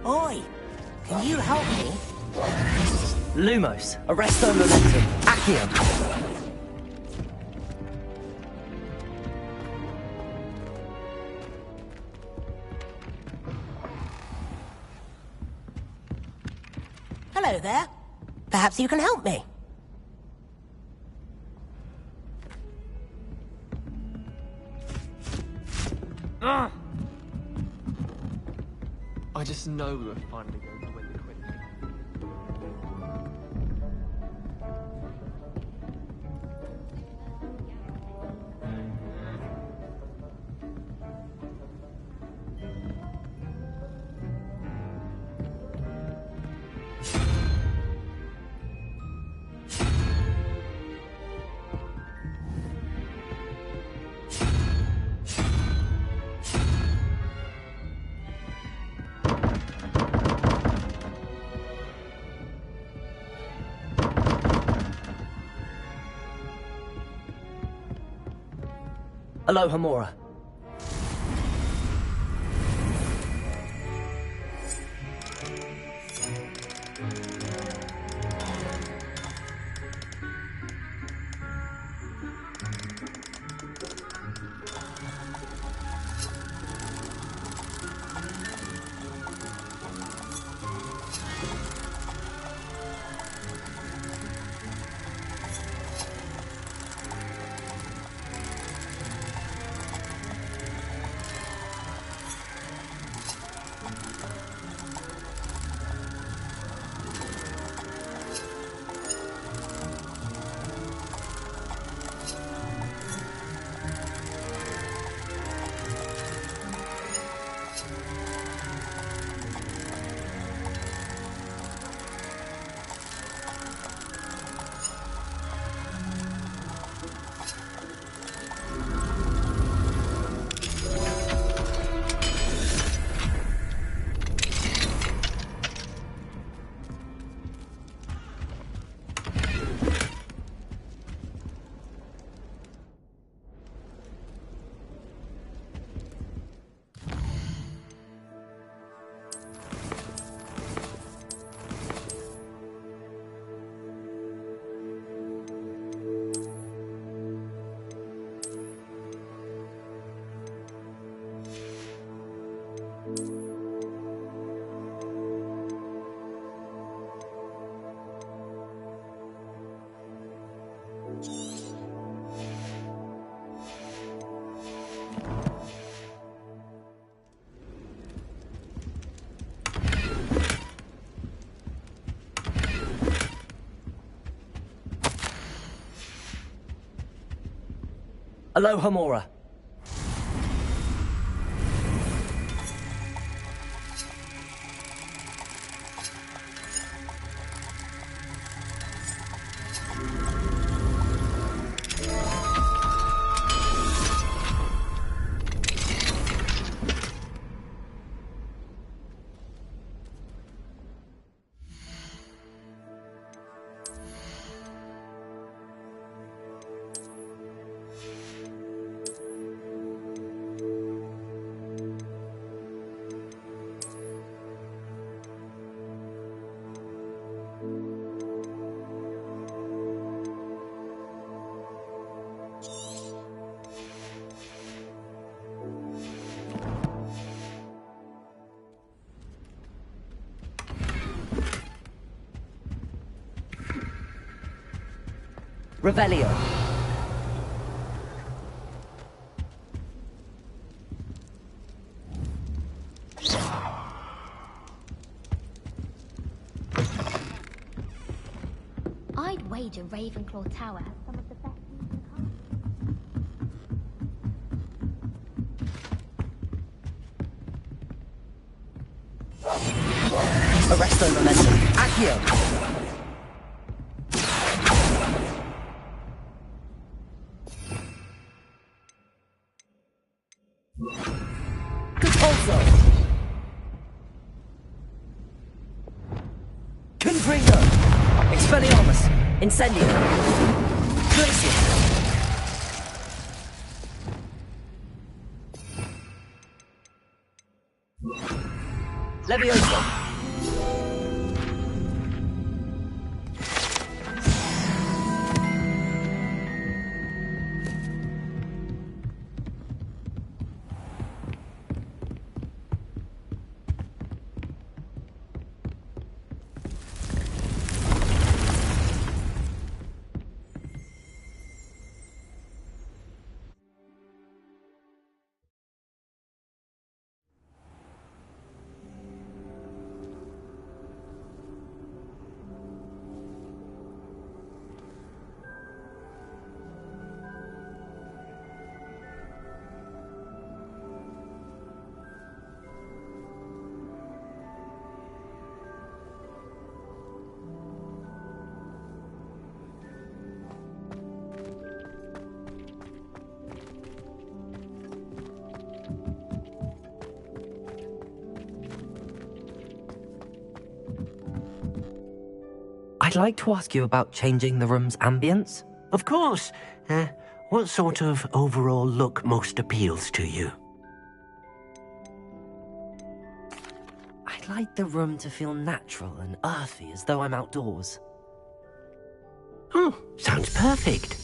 Oi! Can you help me? Lumos, Arresto Momentum, Accio. Hello there. Perhaps you can help me. I just know we were finally going to win the quiz. Aloha Mora. Aloha Mora. Revelio. I'd wager Ravenclaw Tower has some of the best views in the castle. Arresto Momentum, Accio. Confringo! Expelliarmus! Incendio! Glacier! Leviosa! I'd like to ask you about changing the room's ambience. Of course. What sort of overall look most appeals to you? I'd like the room to feel natural and earthy, as though I'm outdoors. Oh, sounds perfect.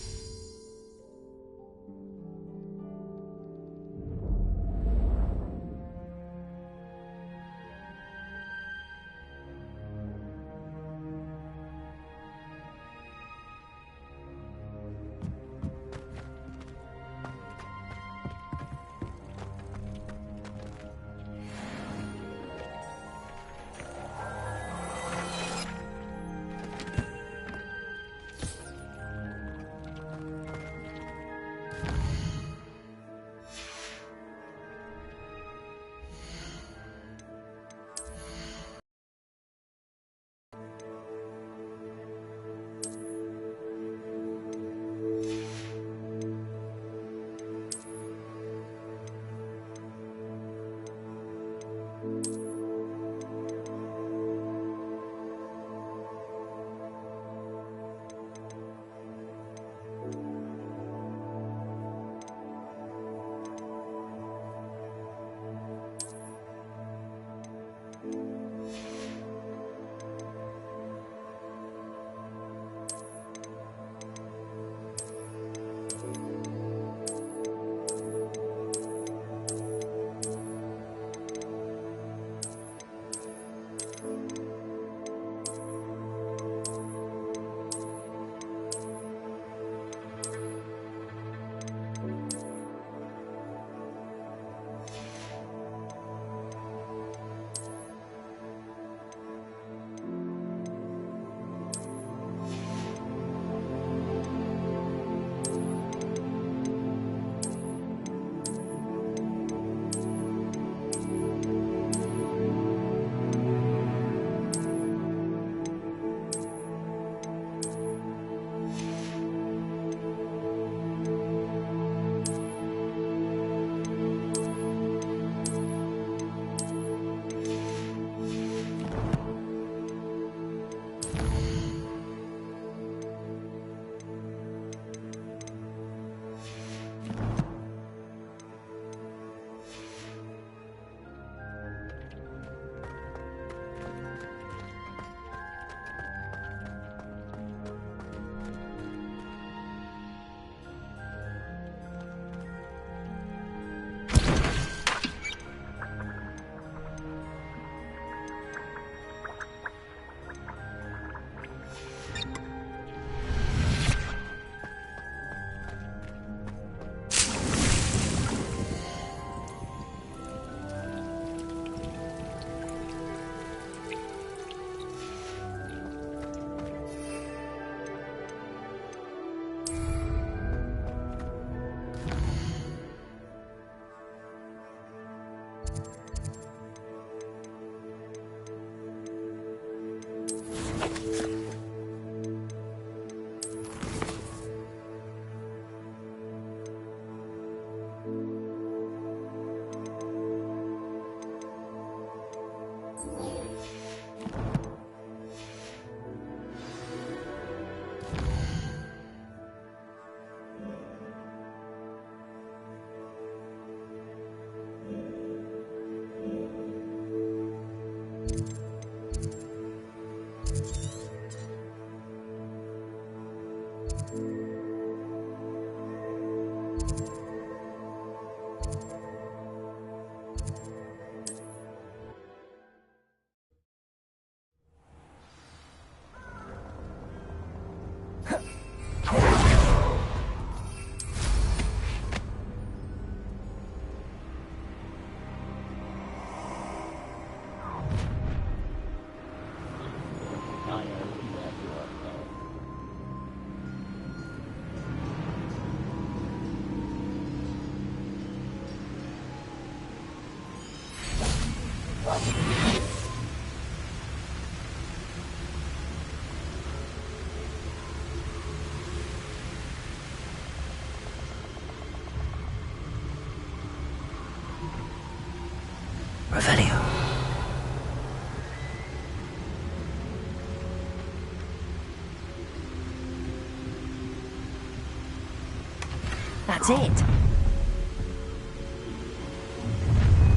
That's it.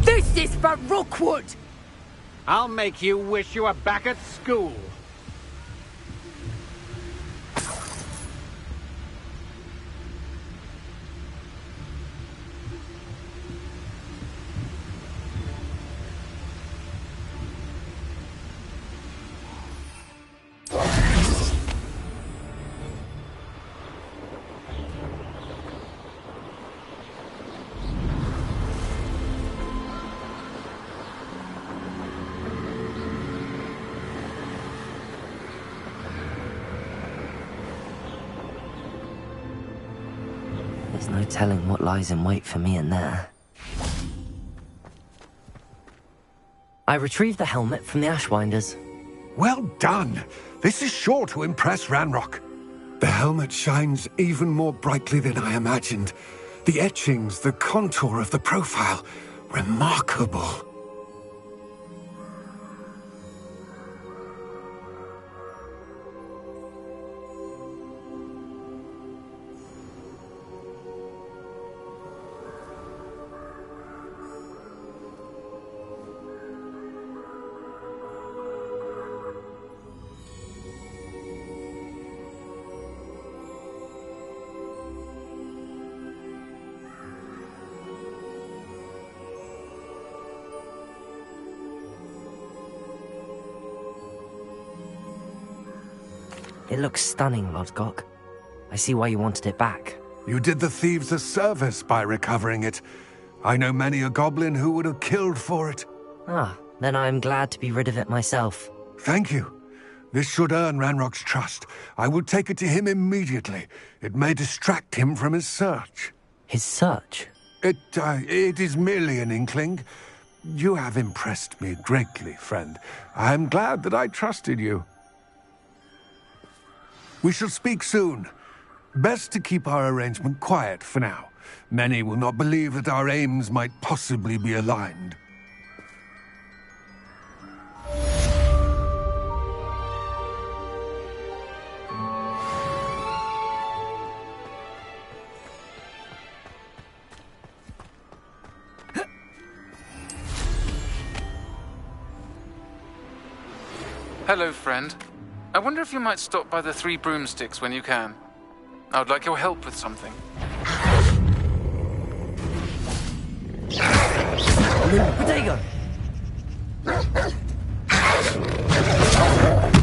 This is for Rookwood! I'll make you wish you were back at school. There's no telling what lies in wait for me in there. I retrieved the helmet from the Ashwinders. Well done. This is sure to impress Ranrock. The helmet shines even more brightly than I imagined. The etchings, the contour of the profile, remarkable. It looks stunning, Lodgok. I see why you wanted it back. You did the thieves a service by recovering it. I know many a goblin who would have killed for it. Ah, then I am glad to be rid of it myself. Thank you. This should earn Ranrock's trust. I will take it to him immediately. It may distract him from his search. His search? It is merely an inkling. You have impressed me greatly, friend. I am glad that I trusted you. We shall speak soon. Best to keep our arrangement quiet for now. Many will not believe that our aims might possibly be aligned. Hello, friend. I wonder if you might stop by the Three Broomsticks when you can. I would like your help with something. Potato!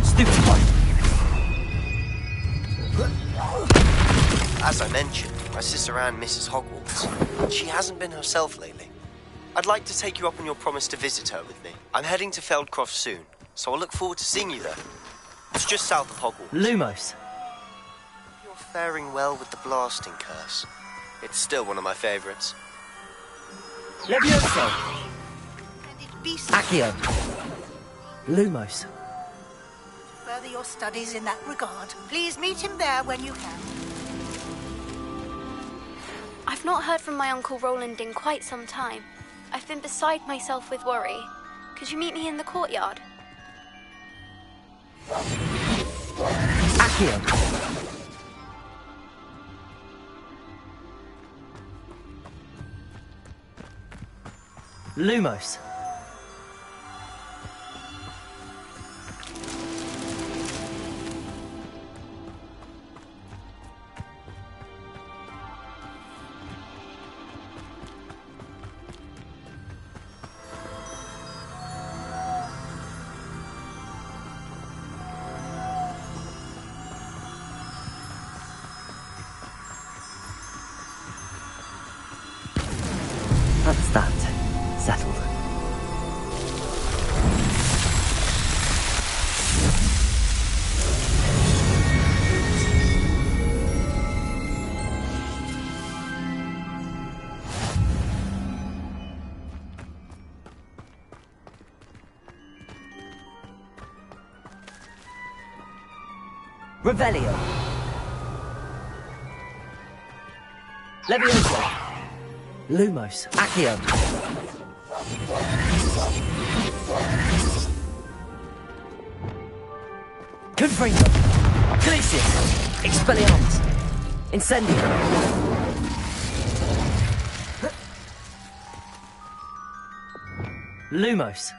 Stupid one! As I mentioned, my sister Anne misses Hogwarts, and she hasn't been herself lately. I'd like to take you up on your promise to visit her with me. I'm heading to Feldcroft soon, so I'll look forward to seeing you there. It's just south of Hogwarts. Lumos. You're faring well with the blasting curse. It's still one of my favorites. Levioso. And it be Accio. Lumos. further your studies in that regard. Please meet him there when you can. I've not heard from my Uncle Roland in quite some time. I've been beside myself with worry. Could you meet me in the courtyard? Accio. Lumos. That's that. Settled. Revelio. Levioso. Lumos. Accio. Confringo. Calicius. Expelliarmus. Incendio. Lumos.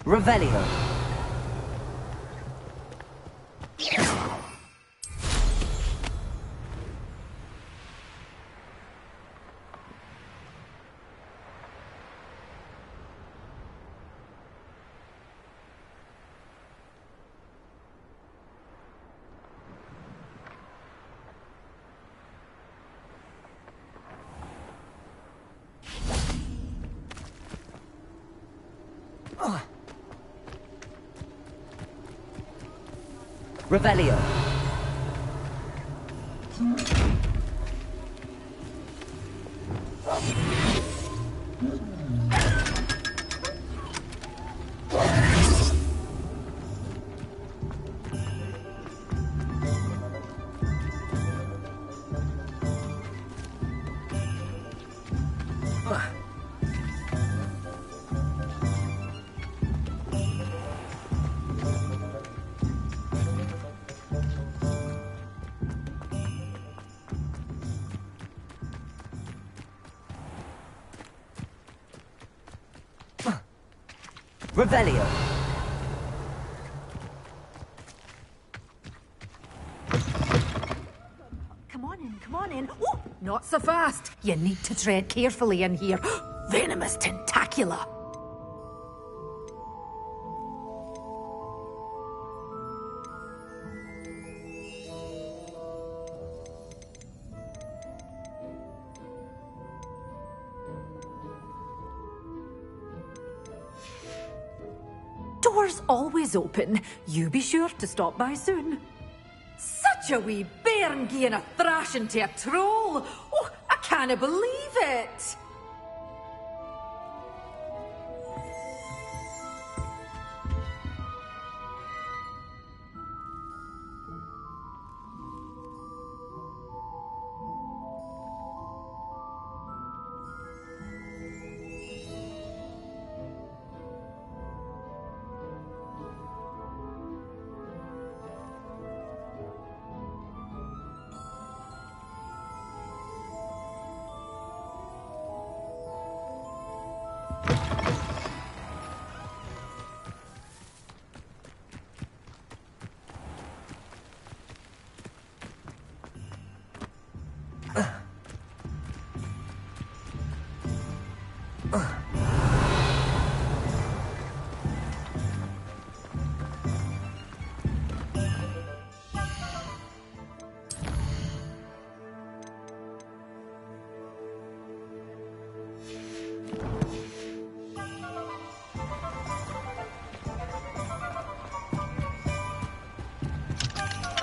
Revelio. Revelio. Revelio. Come on in. Oh, not so fast. You need to tread carefully in here. Venomous tentacula. Doors always open. You be sure to stop by soon. Such a wee bairn gieing a thrashing to a troll. Oh, I can't believe it.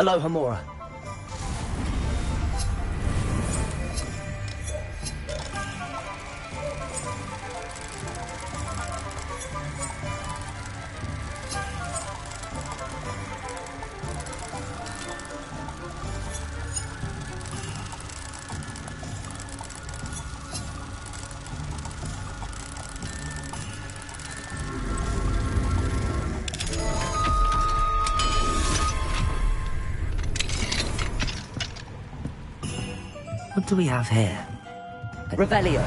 Hello, Hamura. do we have here? Revelio.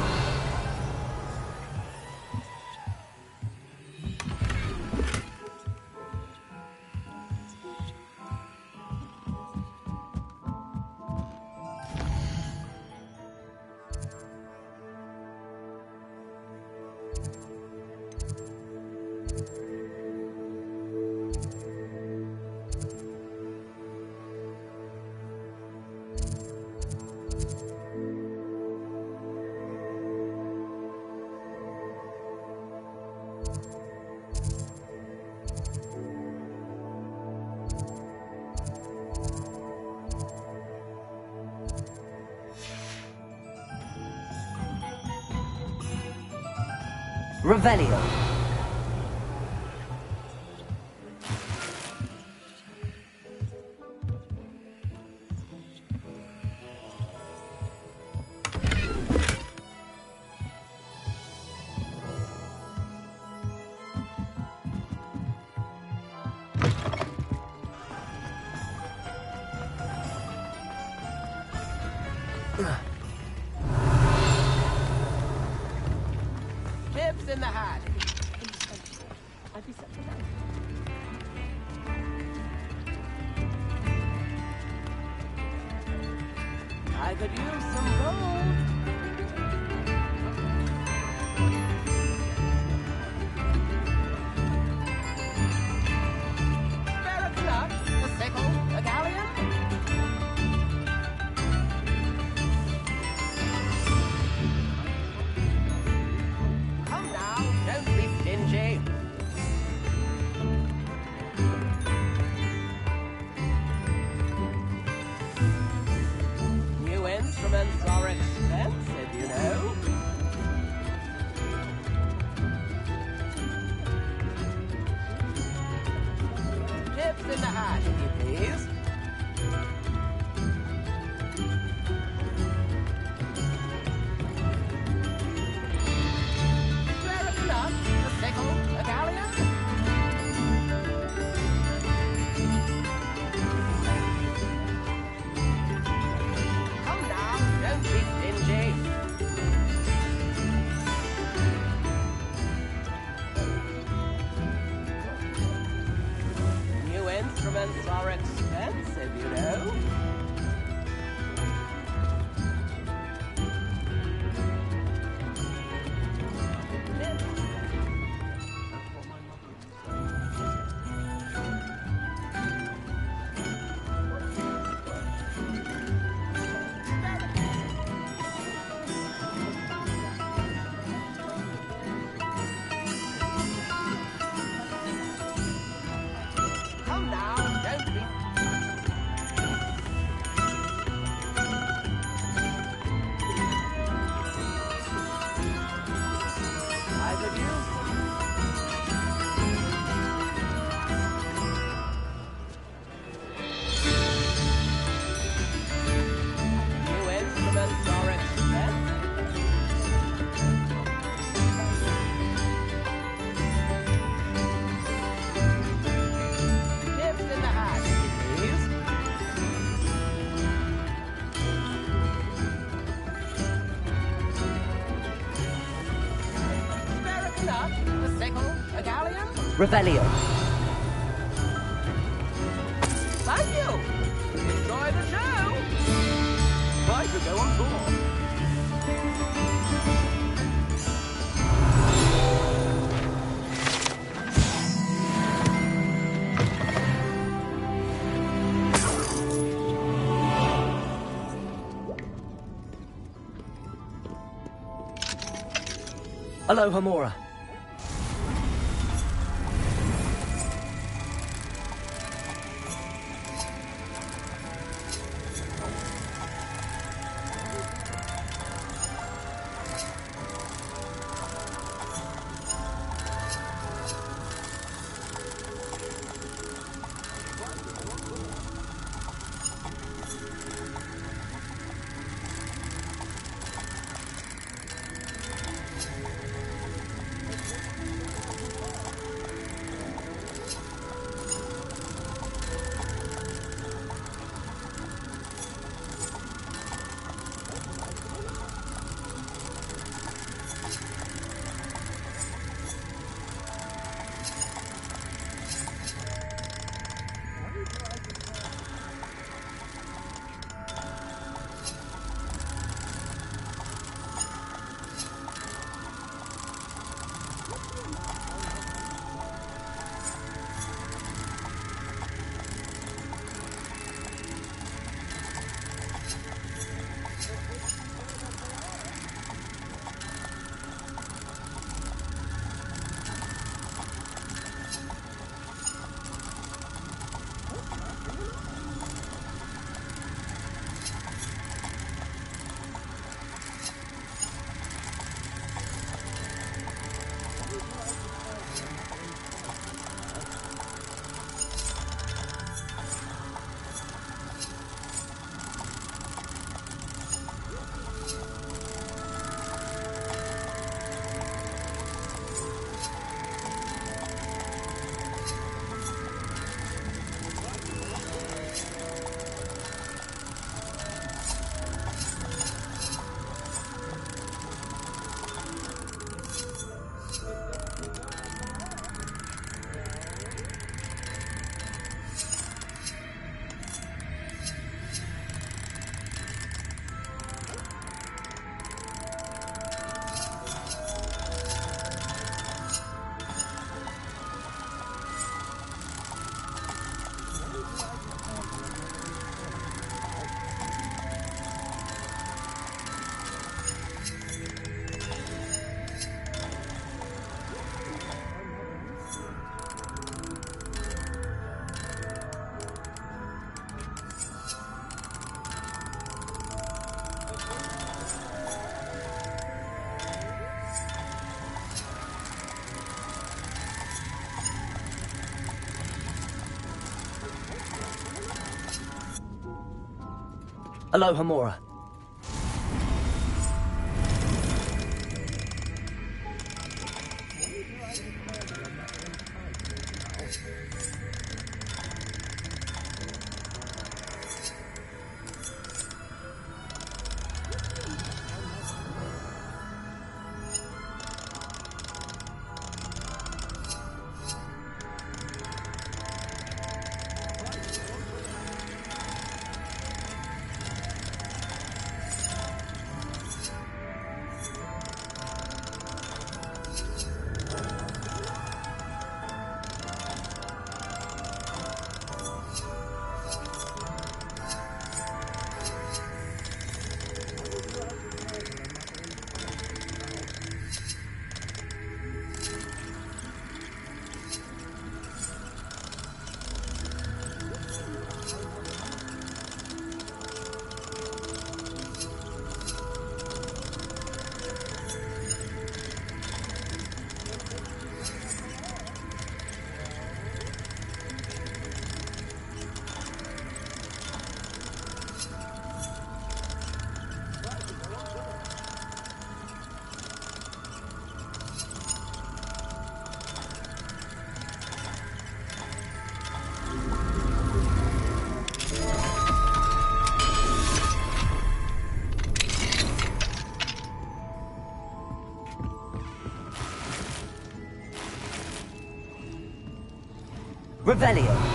Revelio. Tips in the hat. I could use some gold. Fair enough. A sickle, a galleon. Come now, don't be stingy. New instruments are expensive, you know. Tips in the hat, if you please. Fair enough. A sickle, a galleon. Come now, don't be stingy. New instruments are expensive, you know. Come now, don't be. I could use some. New instruments are expensive. Tips in the hat, please. Fair enough. A sickle, a galleon. Revelio. Thank you. Enjoy the show. I could go on tour. Aloha Mora. Aloha, Mora. Revelio.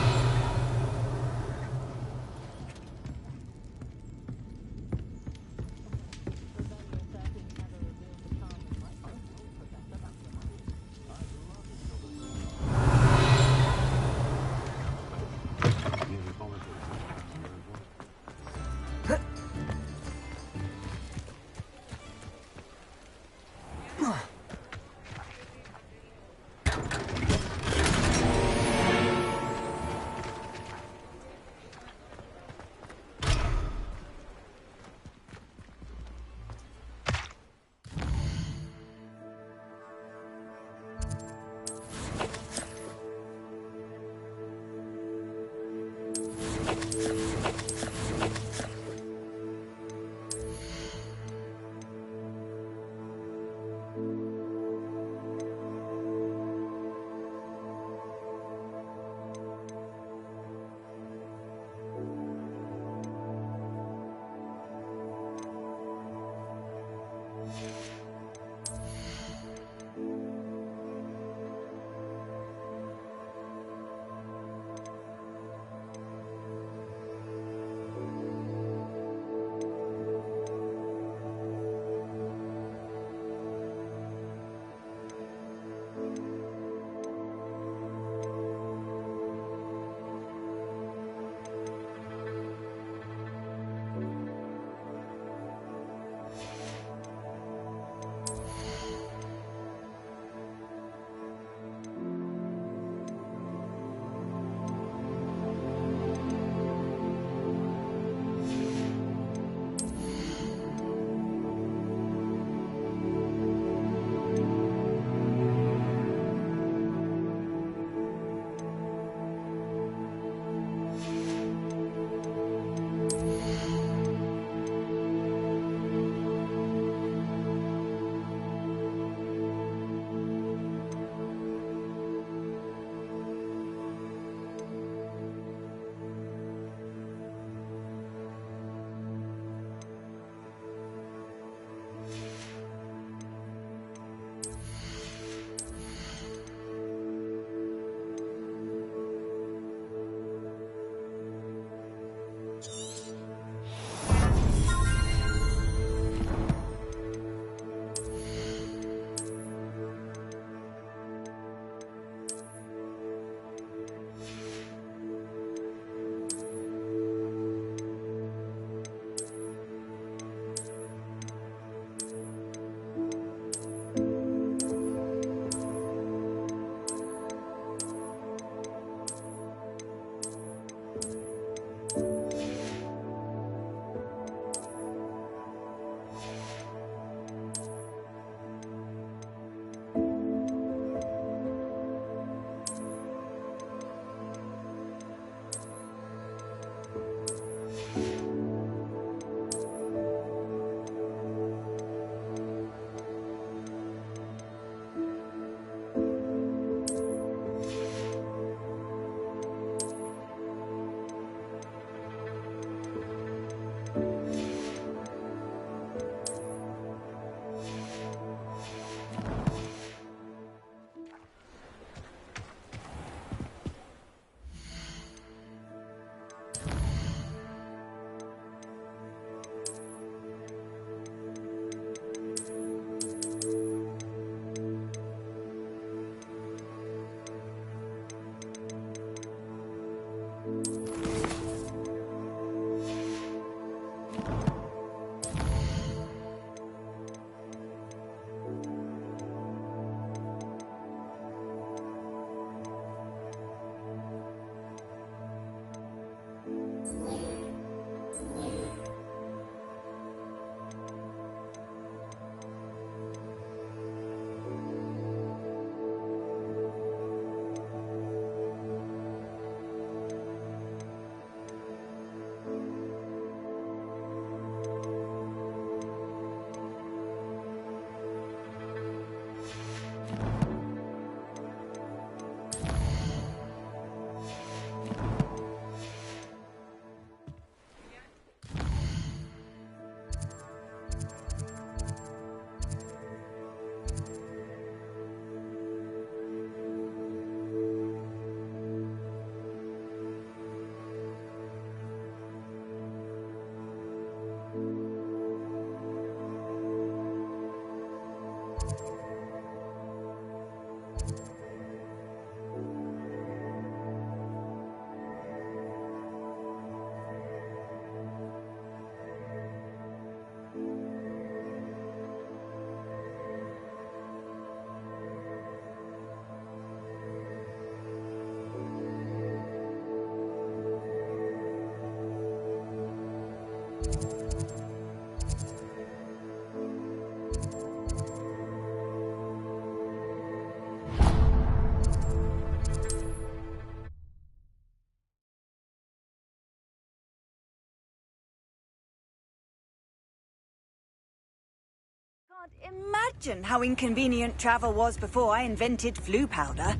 Imagine how inconvenient travel was before I invented flu powder.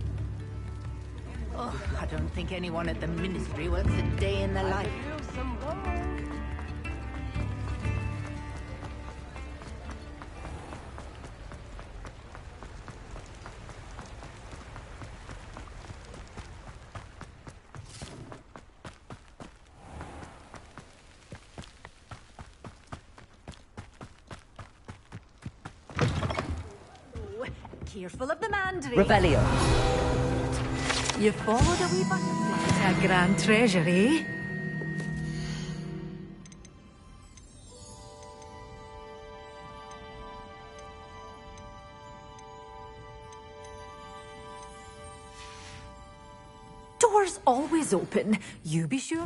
Oh, I don't think anyone at the Ministry works a day in their life. Careful of the mandrake. Revelio. You followed a wee butterfly to a grand treasure, eh? Doors always open. You be sure.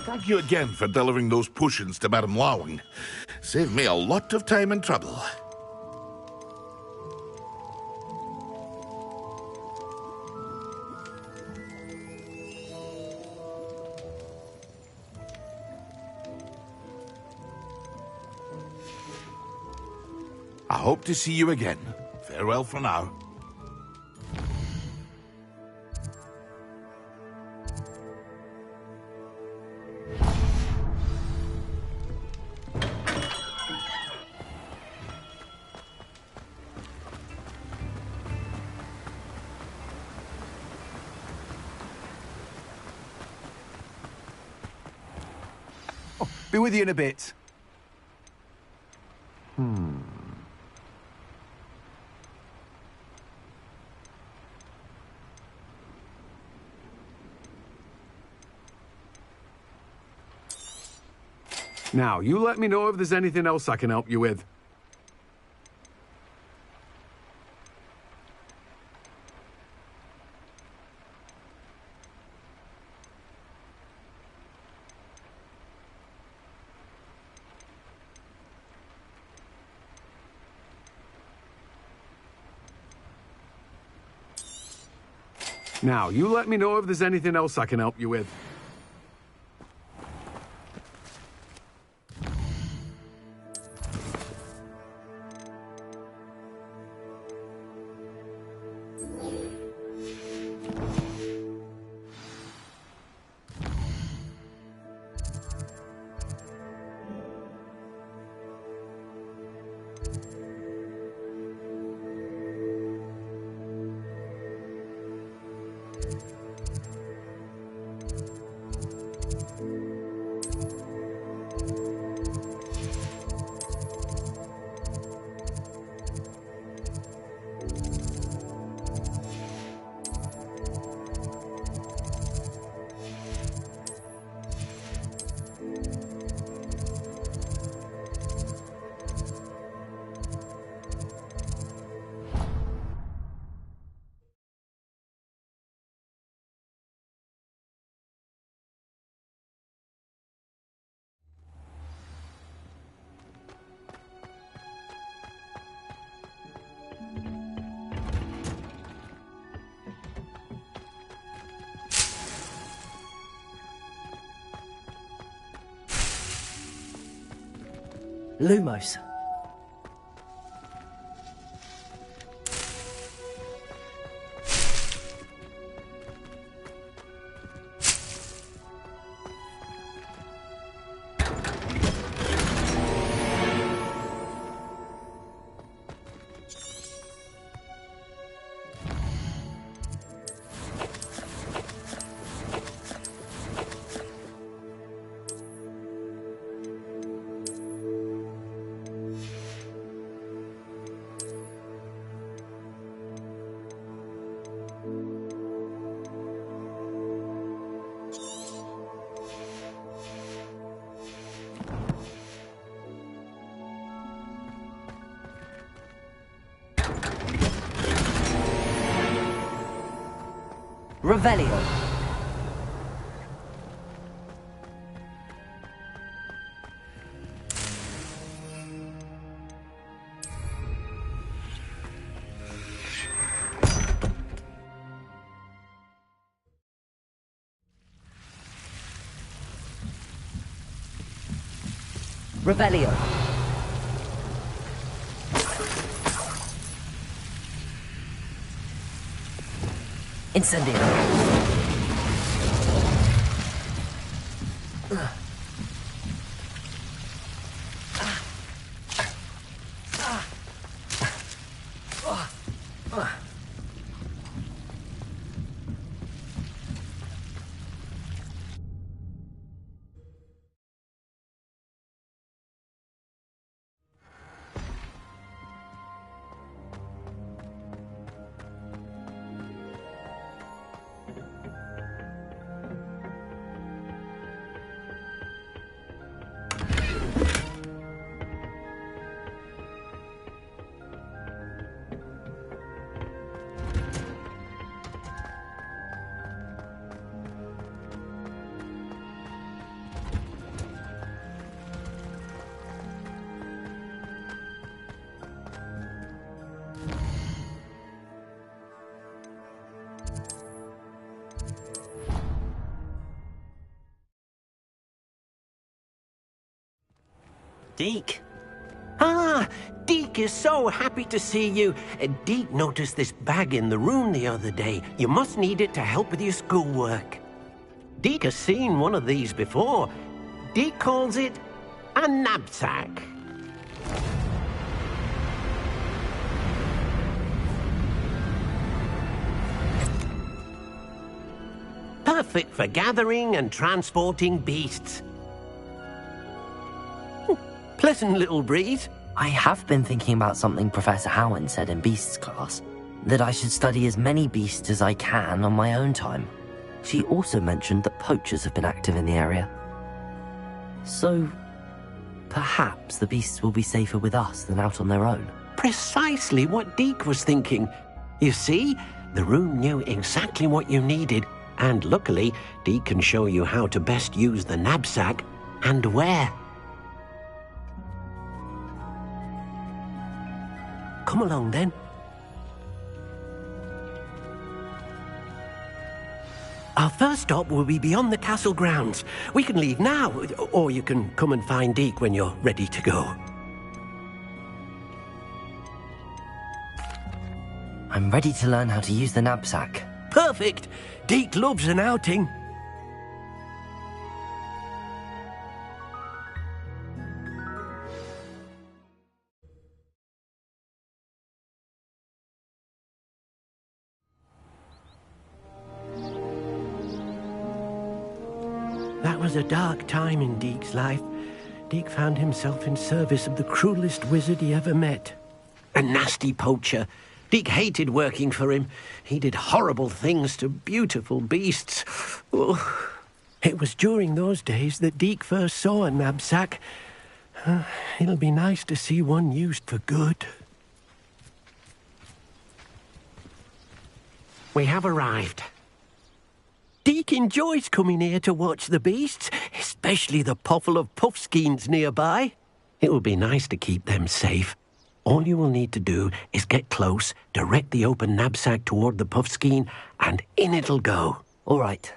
Thank you again for delivering those potions to Madame Lawing. Saved me a lot of time and trouble. I hope to see you again. Farewell for now. Be with you in a bit. Now, you let me know if there's anything else I can help you with. Now, you let me know if there's anything else I can help you with. Lumos. Revelio. Revelio. Incendio. Deke. Ah, Deke is so happy to see you. Deke noticed this bag in the room the other day. You must need it to help with your schoolwork. Deke has seen one of these before. Deke calls it a knapsack. Perfect for gathering and transporting beasts. Pleasant little breeze. I have been thinking about something Professor Howen said in Beasts class, that I should study as many beasts as I can on my own time. She also mentioned that poachers have been active in the area. So, perhaps the beasts will be safer with us than out on their own. Precisely what Deke was thinking. You see, the room knew exactly what you needed, and luckily, Deke can show you how to best use the knapsack and where. Come along, then. Our first stop will be beyond the castle grounds. We can leave now, or you can come and find Deke when you're ready to go. I'm ready to learn how to use the knapsack. Perfect! Deke loves an outing. That was a dark time in Deke's life. Deke found himself in service of the cruelest wizard he ever met. A nasty poacher. Deke hated working for him. He did horrible things to beautiful beasts. Oh. It was during those days that Deke first saw a knapsack. It'll be nice to see one used for good. We have arrived. Deke enjoys coming here to watch the beasts, especially the potful of puffskeins nearby. It will be nice to keep them safe. All you will need to do is get close, direct the open knapsack toward the puffskein, and in it'll go. All right.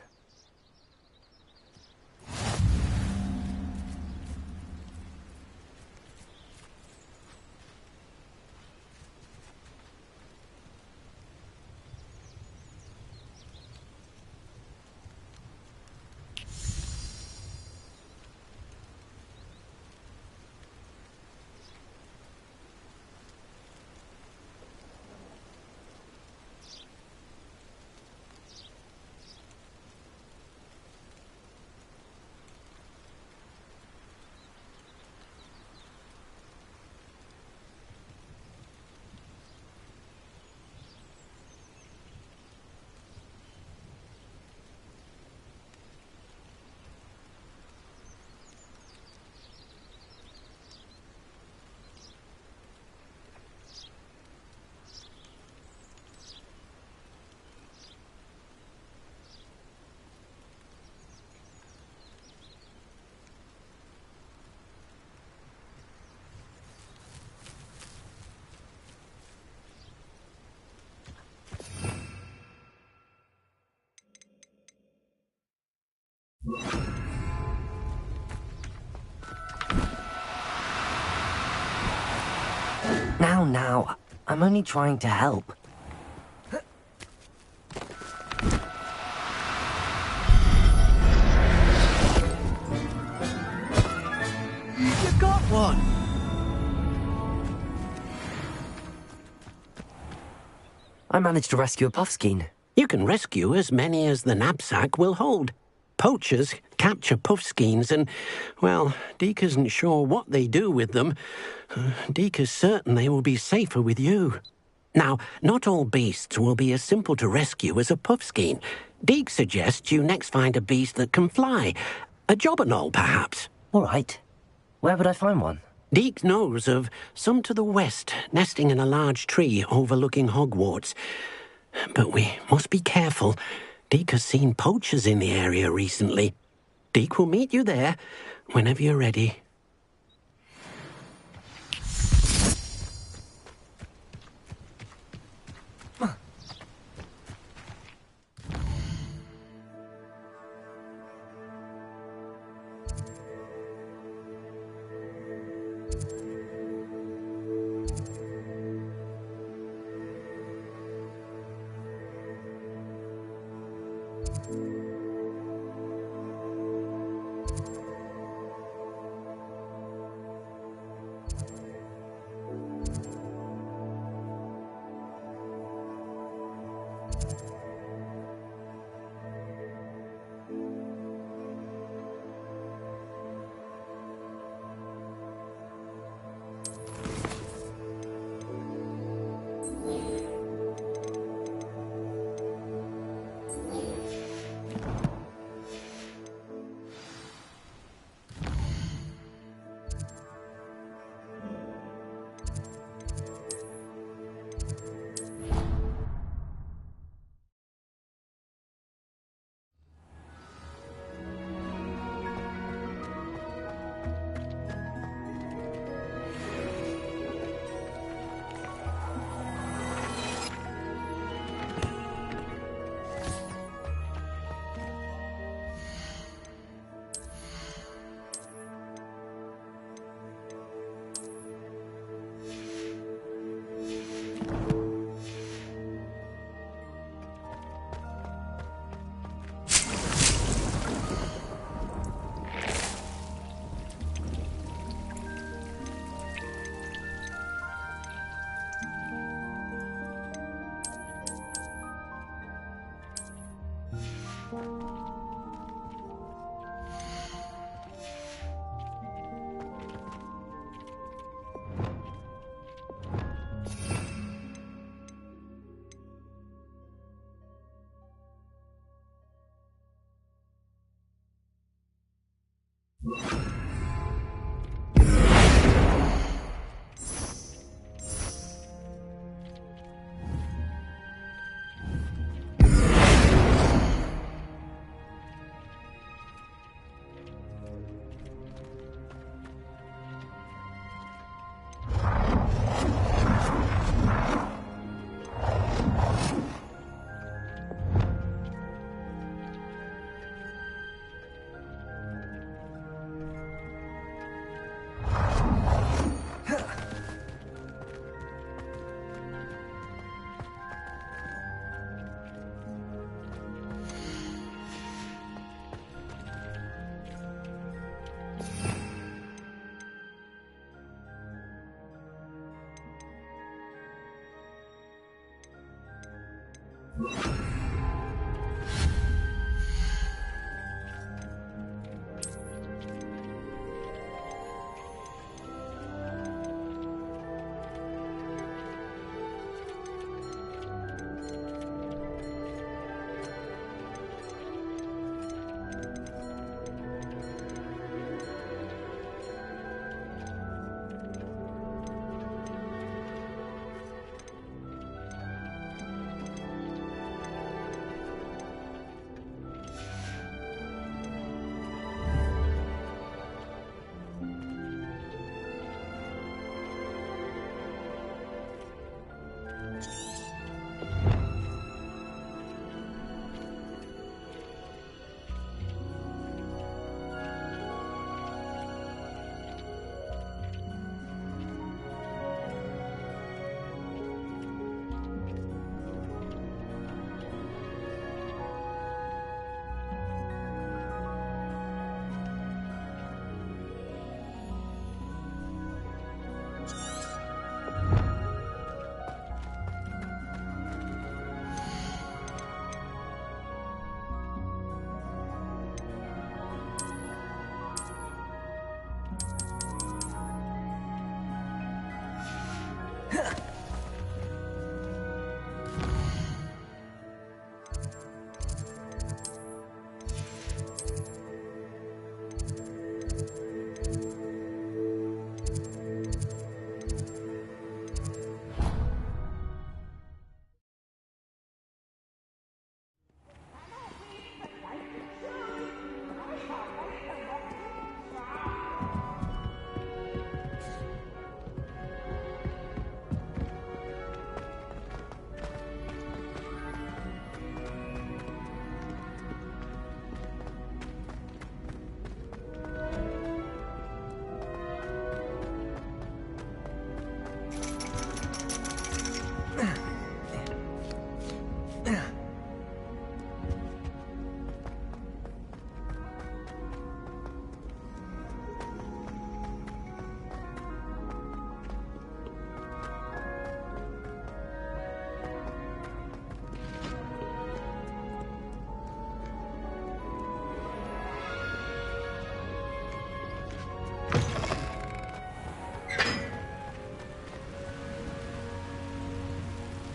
Now. I'm only trying to help. You got one! I managed to rescue a puffskein. You can rescue as many as the knapsack will hold. Poachers capture puffskeins and, well, Deke isn't sure what they do with them. Deke is certain they will be safer with you. Now, not all beasts will be as simple to rescue as a puffskein. Deke suggests you next find a beast that can fly. A jobberknoll, perhaps. All right. Where would I find one? Deke knows of some to the west, nesting in a large tree overlooking Hogwarts. But we must be careful. Deke has seen poachers in the area recently. Deke will meet you there whenever you're ready.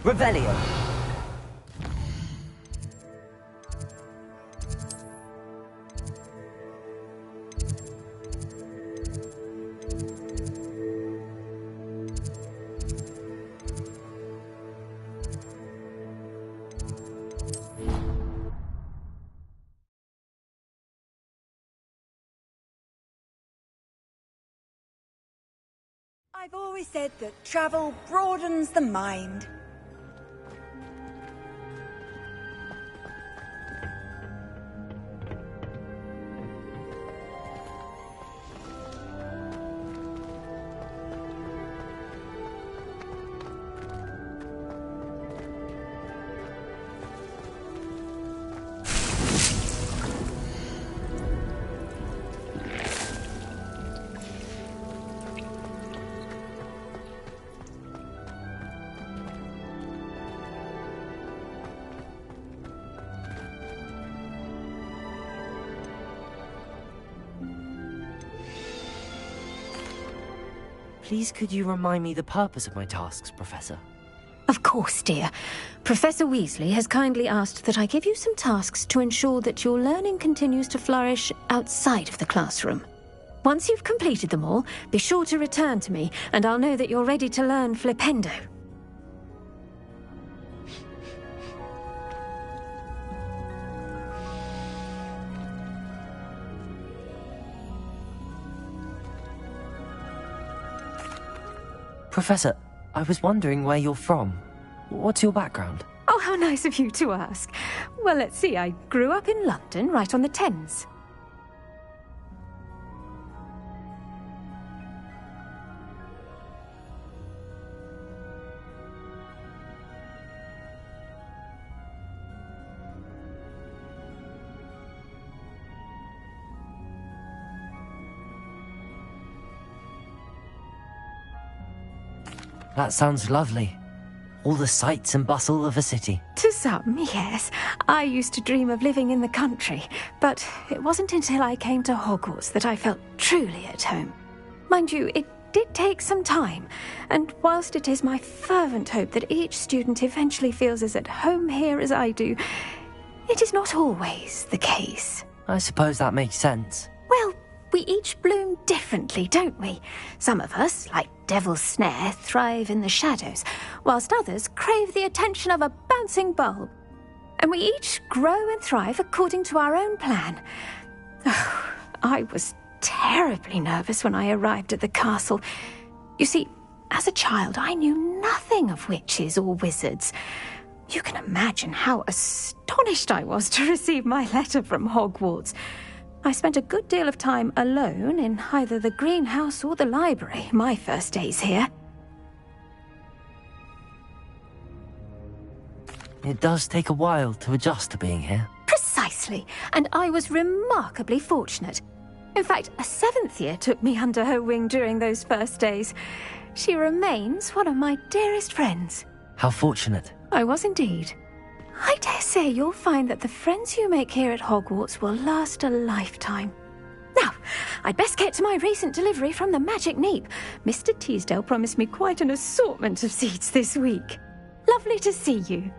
Revelio. I've always said that travel broadens the mind. Please could you remind me the purpose of my tasks, Professor? Of course, dear. Professor Weasley has kindly asked that I give you some tasks to ensure that your learning continues to flourish outside of the classroom. Once you've completed them all, be sure to return to me, and I'll know that you're ready to learn Flipendo. Professor, I was wondering where you're from. What's your background? Oh, how nice of you to ask. Well, let's see. I grew up in London, right on the Thames. That sounds lovely. All the sights and bustle of a city. To some, yes. I used to dream of living in the country, but it wasn't until I came to Hogwarts that I felt truly at home. Mind you, it did take some time, and whilst it is my fervent hope that each student eventually feels as at home here as I do, it is not always the case. I suppose that makes sense. Well, we each bloom differently, don't we? Some of us, like Devil's Snare, thrive in the shadows, whilst others crave the attention of a bouncing bulb. And we each grow and thrive according to our own plan. Oh, I was terribly nervous when I arrived at the castle. You see, as a child, I knew nothing of witches or wizards. You can imagine how astonished I was to receive my letter from Hogwarts. I spent a good deal of time alone in either the greenhouse or the library my first days here. It does take a while to adjust to being here. Precisely, and I was remarkably fortunate. In fact, a 7th year took me under her wing during those first days. She remains one of my dearest friends. How fortunate. I was indeed. I dare say you'll find that the friends you make here at Hogwarts will last a lifetime. Now, I'd best get to my recent delivery from the Magic Neep. Mr. Teasdale promised me quite an assortment of seeds this week. Lovely to see you.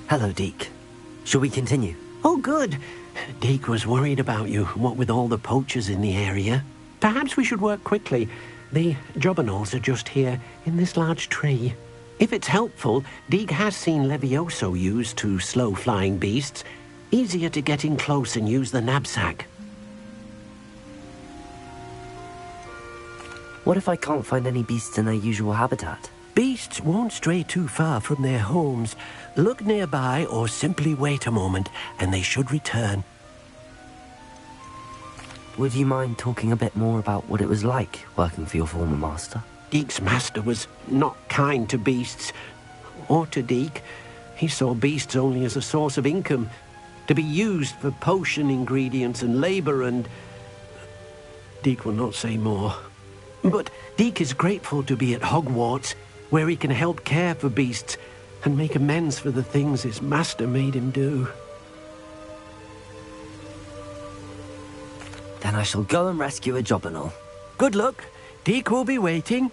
Hello, Deke. Shall we continue? Oh, good. Deke was worried about you, what with all the poachers in the area. Perhaps we should work quickly. The jobberknolls are just here, in this large tree. If it's helpful, Deke has seen Levioso used to slow flying beasts. Easier to get in close and use the knapsack. What if I can't find any beasts in their usual habitat? Beasts won't stray too far from their homes. Look nearby or simply wait a moment, and they should return. Would you mind talking a bit more about what it was like working for your former master? Deke's master was not kind to beasts, or to Deke. He saw beasts only as a source of income, to be used for potion ingredients and labor, and... Deke will not say more. But Deke is grateful to be at Hogwarts, where he can help care for beasts and make amends for the things his master made him do. Then I shall go and rescue a jobberknoll. Good luck. Deke will be waiting.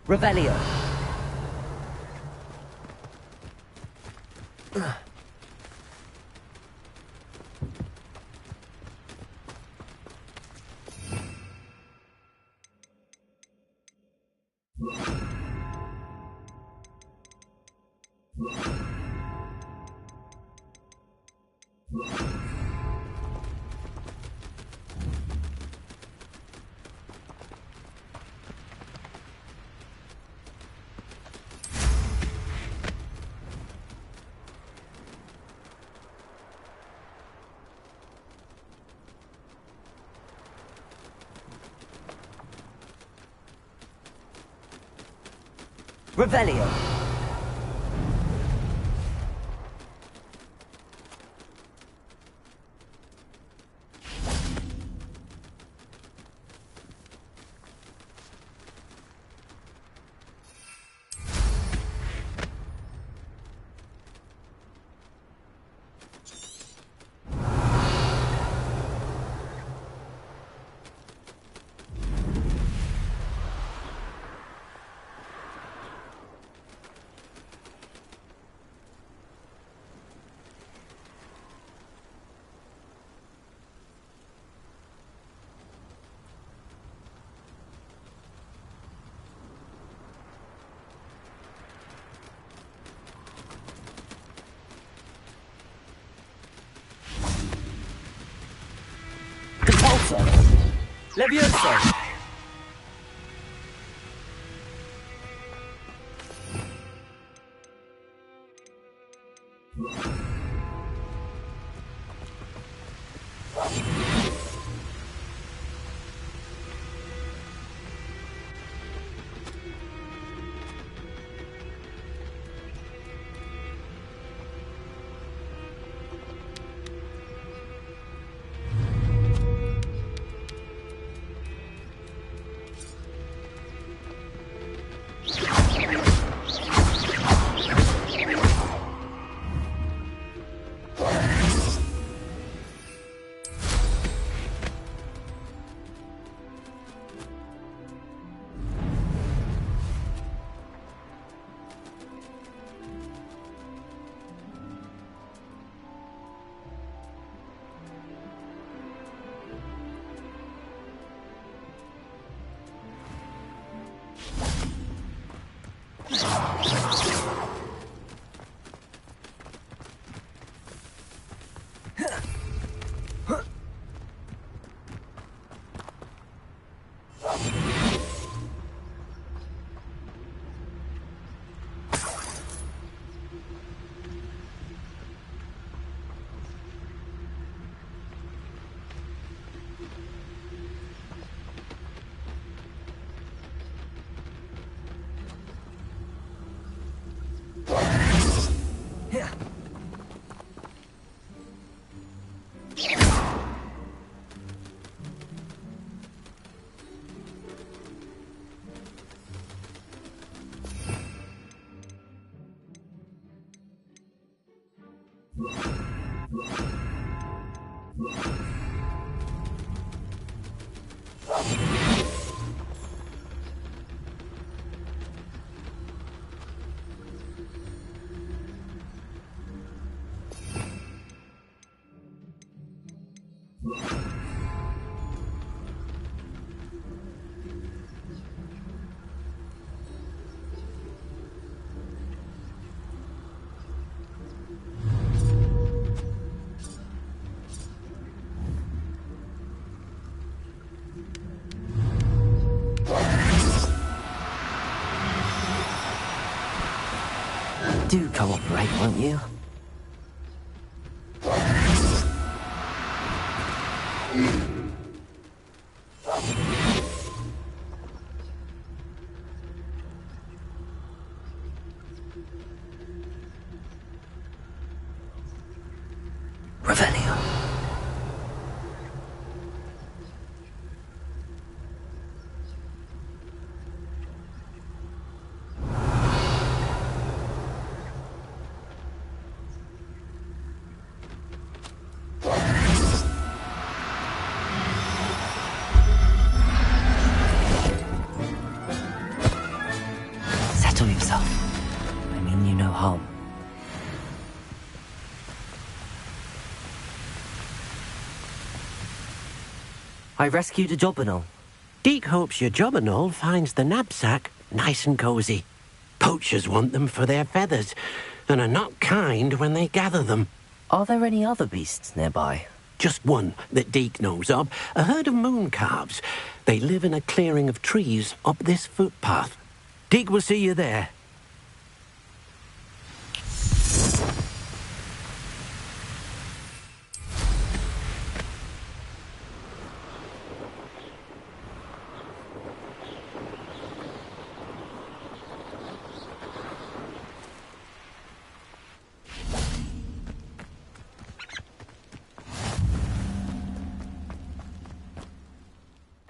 Revelio. Revelio. Levioso! Do cooperate, won't you? Revelio. Settle yourself. I mean you no harm. I rescued a Jobberknoll. Deke hopes your Jobberknoll finds the knapsack nice and cosy. Poachers want them for their feathers, and are not kind when they gather them. Are there any other beasts nearby? Just one that Deke knows of, a herd of moon calves. They live in a clearing of trees up this footpath. Deke will see you there.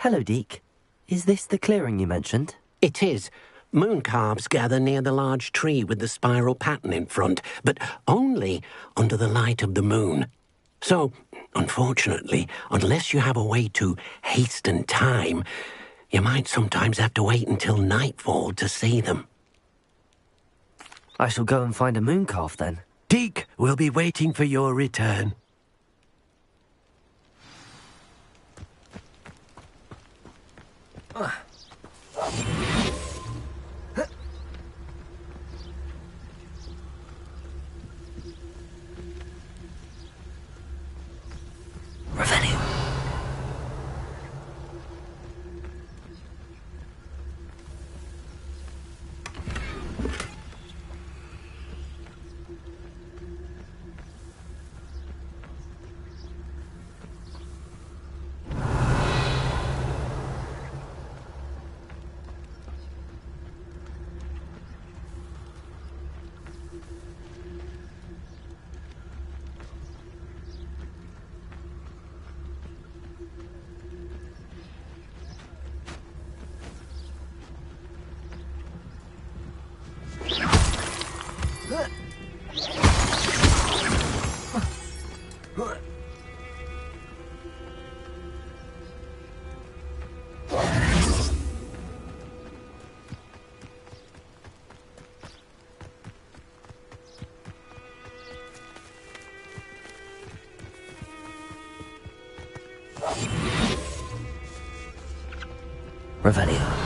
Hello, Deke. Is this the clearing you mentioned? It is. Moon calves gather near the large tree with the spiral pattern in front, but only under the light of the moon. So, unfortunately, unless you have a way to hasten time, you might sometimes have to wait until nightfall to see them. I shall go and find a moon calf then. Deke will be waiting for your return. Revenue. Revelio.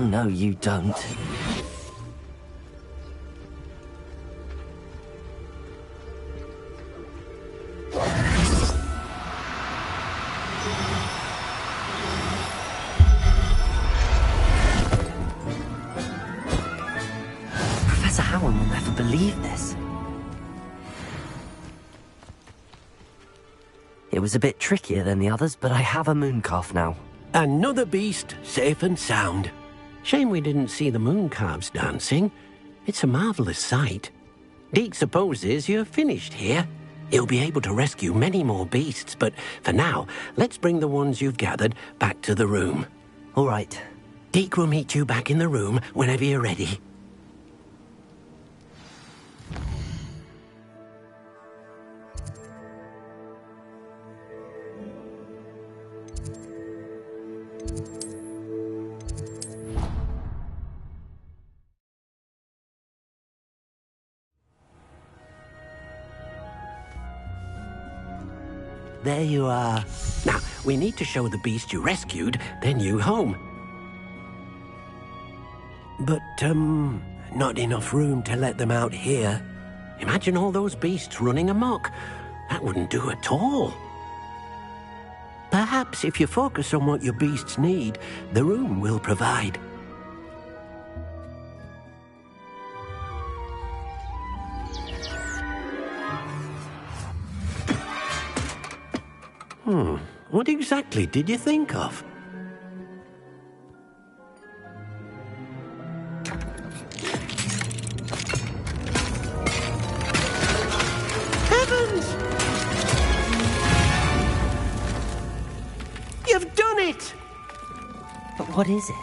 Oh, no, you don't. Professor Howard will never believe this. It was a bit trickier than the others, but I have a mooncalf now. Another beast, safe and sound. Shame we didn't see the mooncalves dancing. It's a marvellous sight. Deke supposes you're finished here. He'll be able to rescue many more beasts, but for now, let's bring the ones you've gathered back to the room. All right. Deke will meet you back in the room whenever you're ready. There you are. Now, we need to show the beast you rescued their new home. But, not enough room to let them out here. Imagine all those beasts running amok. That wouldn't do at all. Perhaps if you focus on what your beasts need, the room will provide. What exactly did you think of? Heavens! You've done it! But what is it?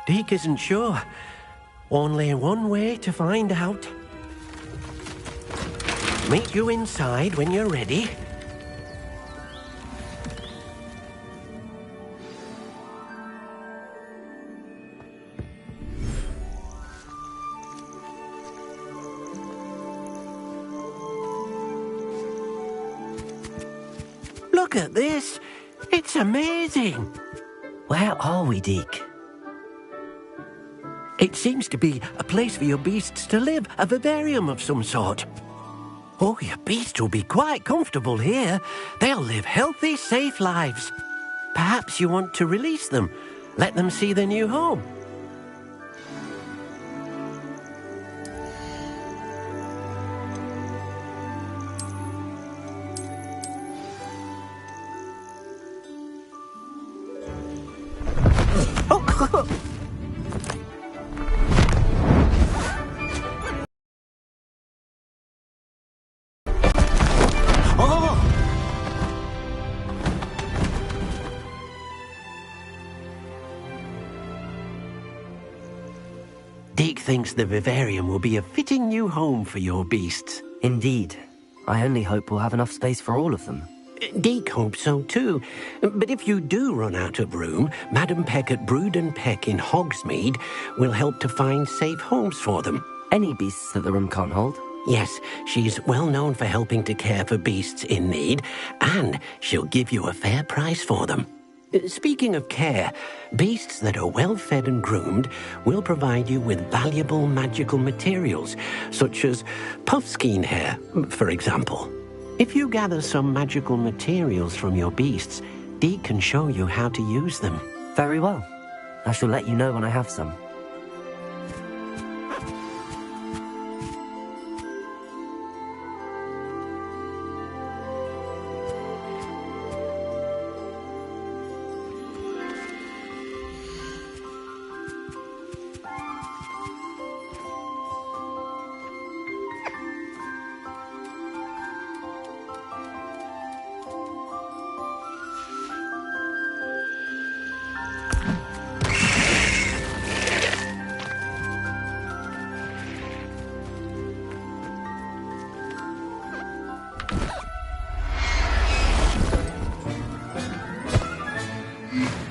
Deke isn't sure. Only one way to find out. Meet you inside when you're ready. Look at this. It's amazing. Where are we, Deke? It seems to be a place for your beasts to live, a vivarium of some sort. Oh, your beasts will be quite comfortable here. They'll live healthy, safe lives. Perhaps you want to release them, let them see their new home. Deke thinks the vivarium will be a fitting new home for your beasts. Indeed. I only hope we'll have enough space for all of them. Deke hopes so too. But if you do run out of room, Madam Peck at Brood and Peck in Hogsmeade will help to find safe homes for them. Any beasts that the room can't hold? Yes, she's well known for helping to care for beasts in need, and she'll give you a fair price for them. Speaking of care, beasts that are well fed and groomed will provide you with valuable magical materials, such as puffskein hair, for example. If you gather some magical materials from your beasts, Deke can show you how to use them. Very well. I shall let you know when I have some.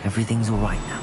Everything's all right now.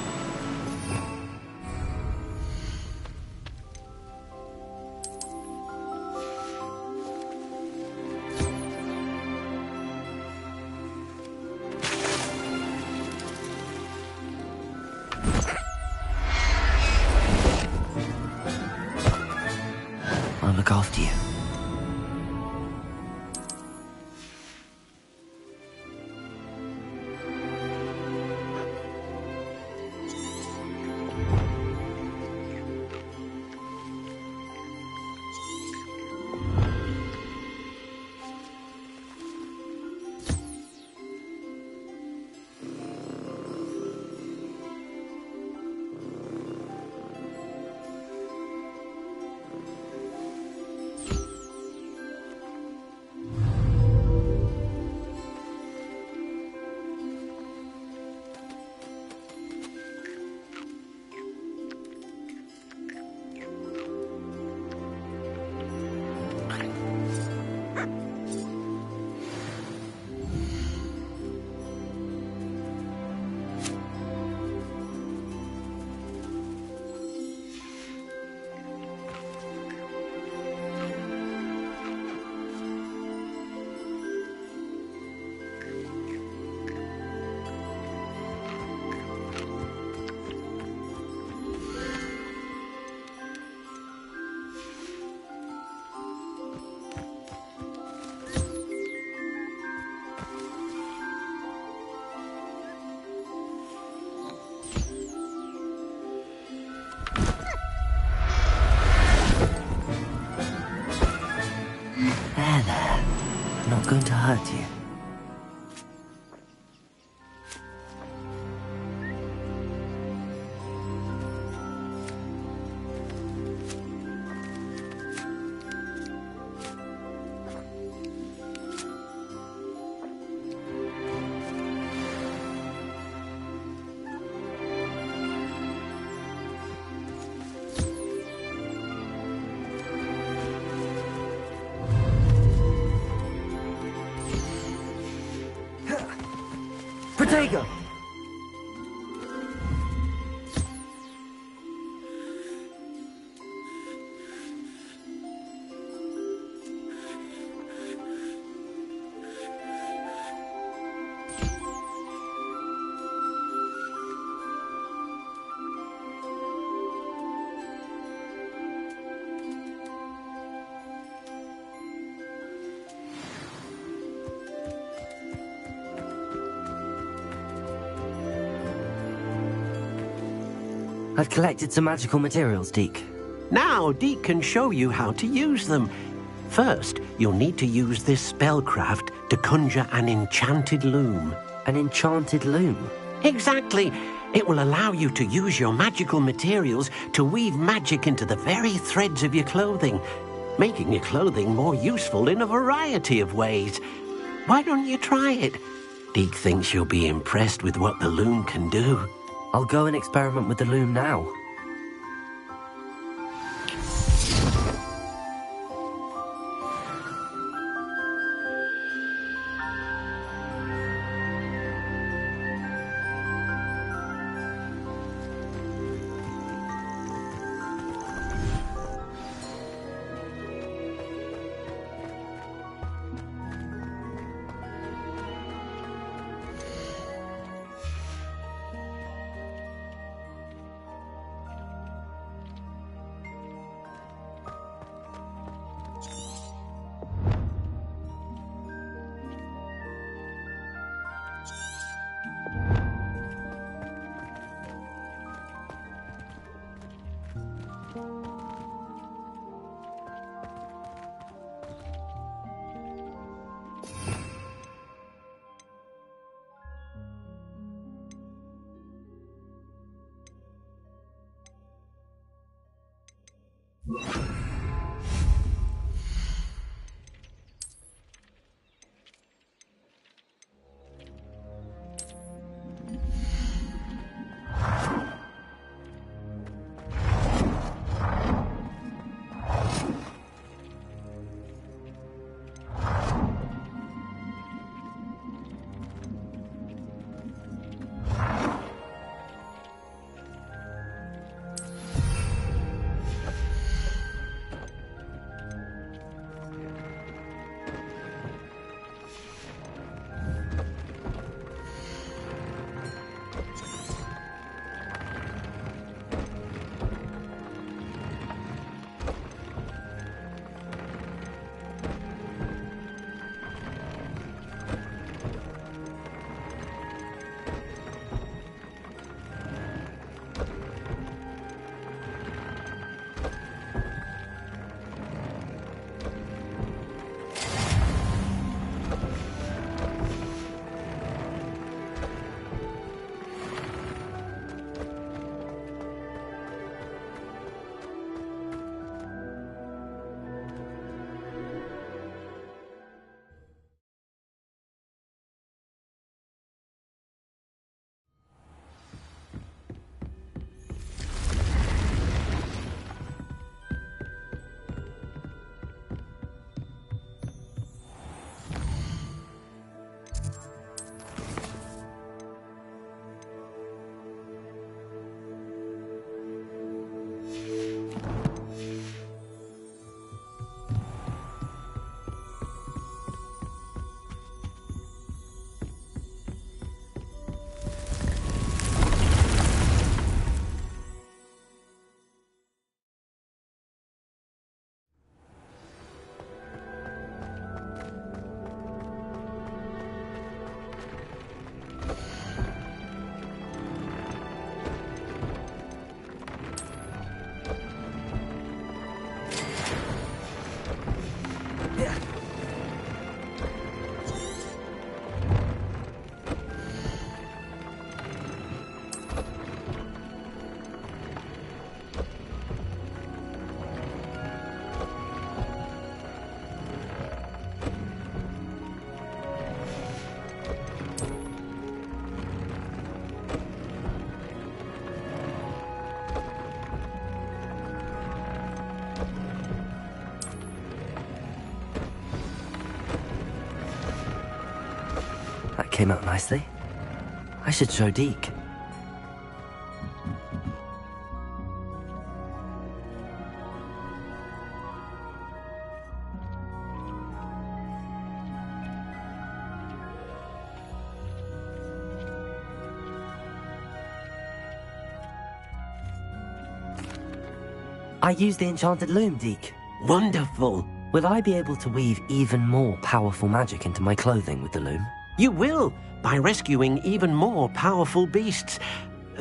not going to hurt you. Protego! I've collected some magical materials, Deke. Now, Deke can show you how to use them. First, you'll need to use this spellcraft to conjure an enchanted loom. An enchanted loom? Exactly. It will allow you to use your magical materials to weave magic into the very threads of your clothing, making your clothing more useful in a variety of ways. Why don't you try it? Deke thinks you'll be impressed with what the loom can do. I'll go and experiment with the loom now. came out nicely. I should show Deke. I used the enchanted loom, Deke. Wonderful. Will I be able to weave even more powerful magic into my clothing with the loom? You will, by rescuing even more powerful beasts.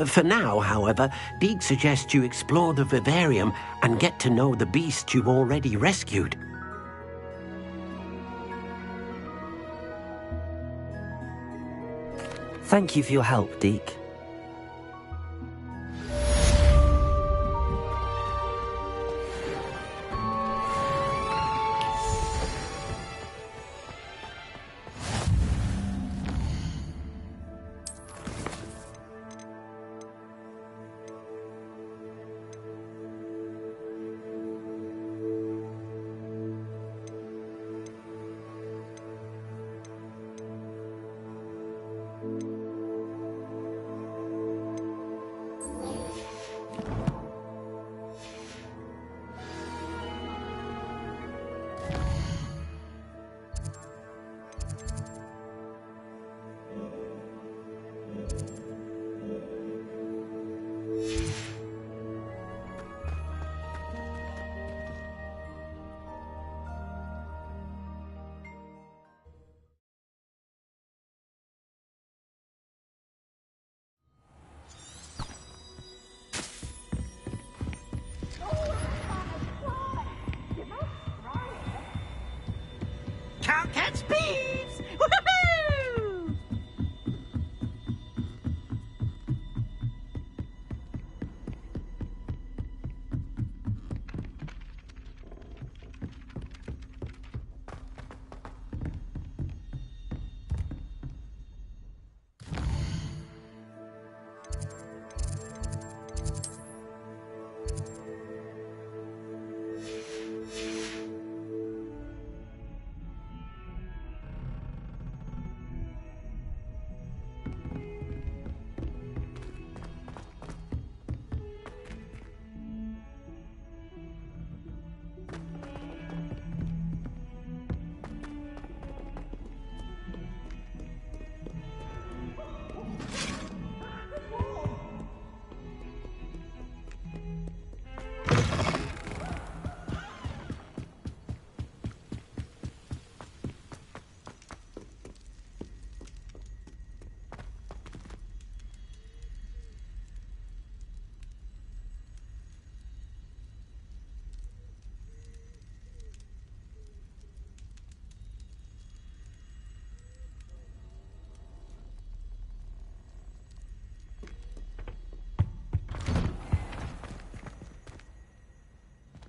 For now, however, Deke suggests you explore the vivarium and get to know the beasts you've already rescued. Thank you for your help, Deke. Can't catch thieves! Woohoo!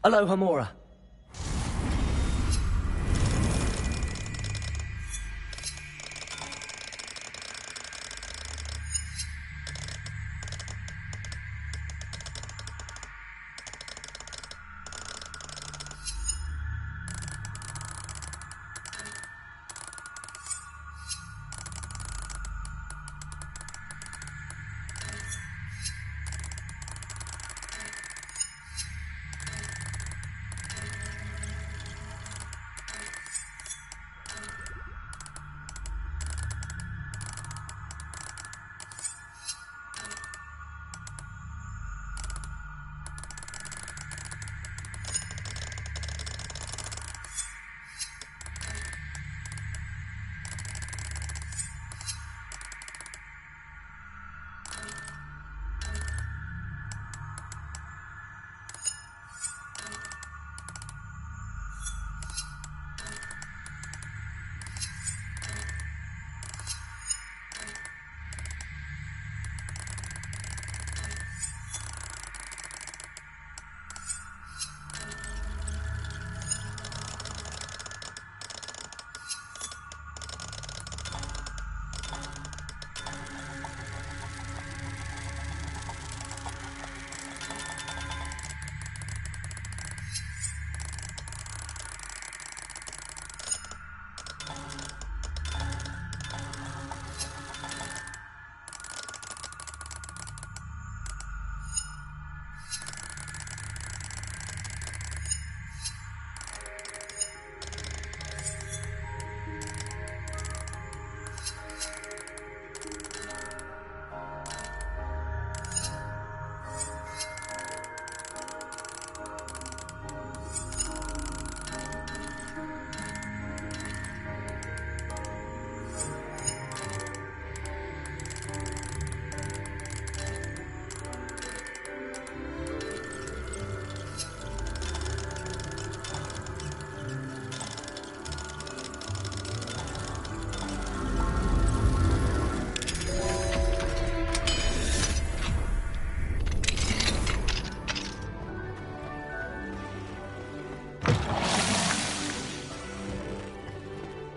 Hello, Hamura.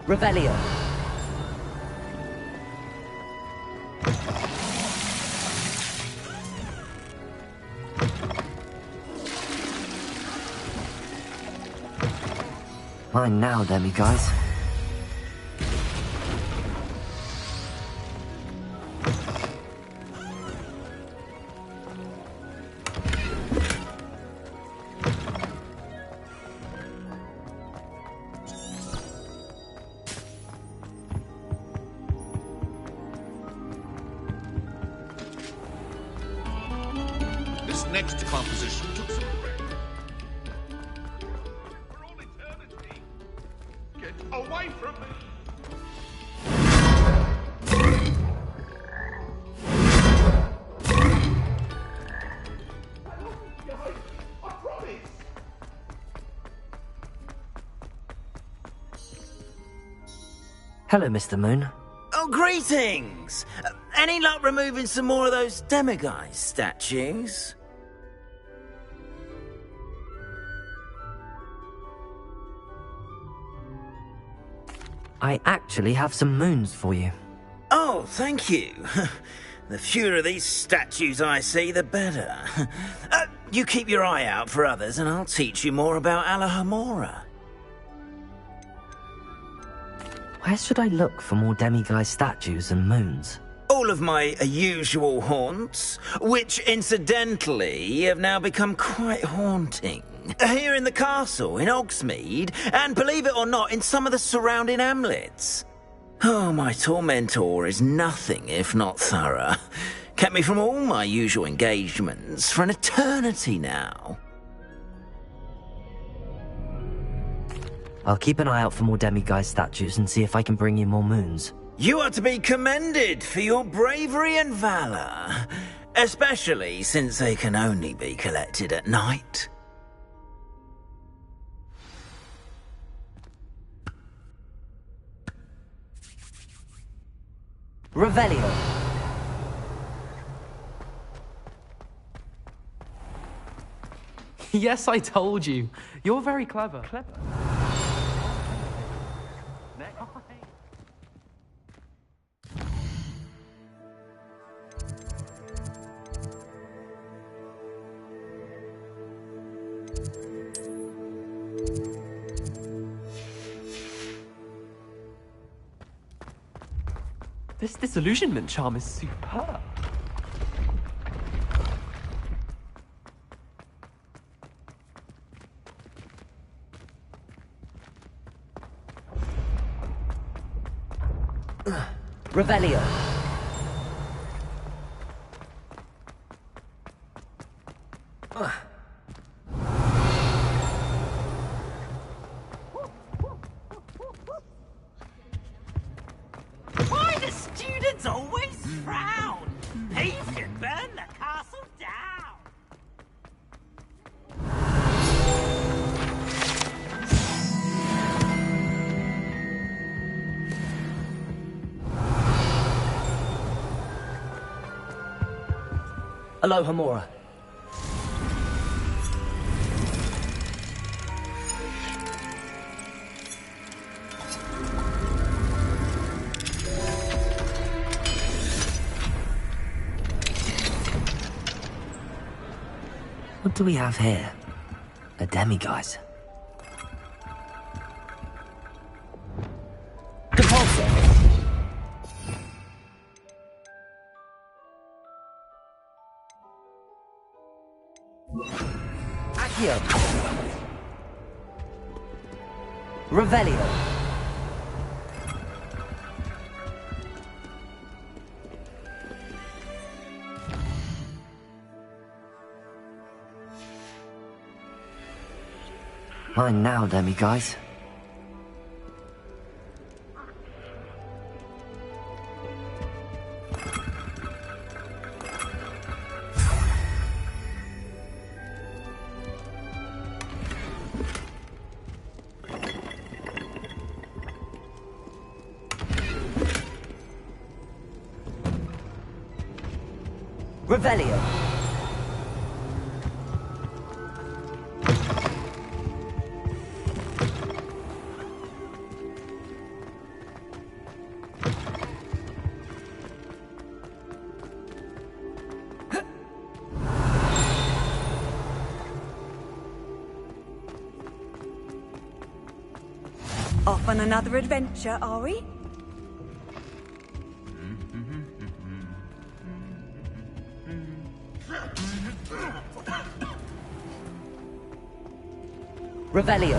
Revelio. Mine now, demiguise. This next composition took some away from me! Hello, Mr. Moon. Oh, greetings! Any luck removing some more of those demiguise statues? I actually have some moons for you. Oh, thank you. The fewer of these statues I see, the better. You keep your eye out for others, and I'll teach you more about Alohomora. Where should I look for more demiguise statues and moons? All of my usual haunts, which incidentally have now become quite haunting. Here in the castle, in Hogsmeade, and believe it or not, in some of the surrounding hamlets. Oh, my tormentor is nothing if not thorough. Kept me from all my usual engagements for an eternity now. I'll keep an eye out for more demiguise statues and see if I can bring you more moons. You are to be commended for your bravery and valor, especially since they can only be collected at night. Revelio. Yes, I told you. You're very clever. This disillusionment charm is superb. Revelio. Why do students always frown? He should burn the castle down. Alohomora. What do we have here? A demiguise. Compulsor. Accio. Revelio. Mine now, demiguise. Revelio. Off on another adventure, are we? Revelio.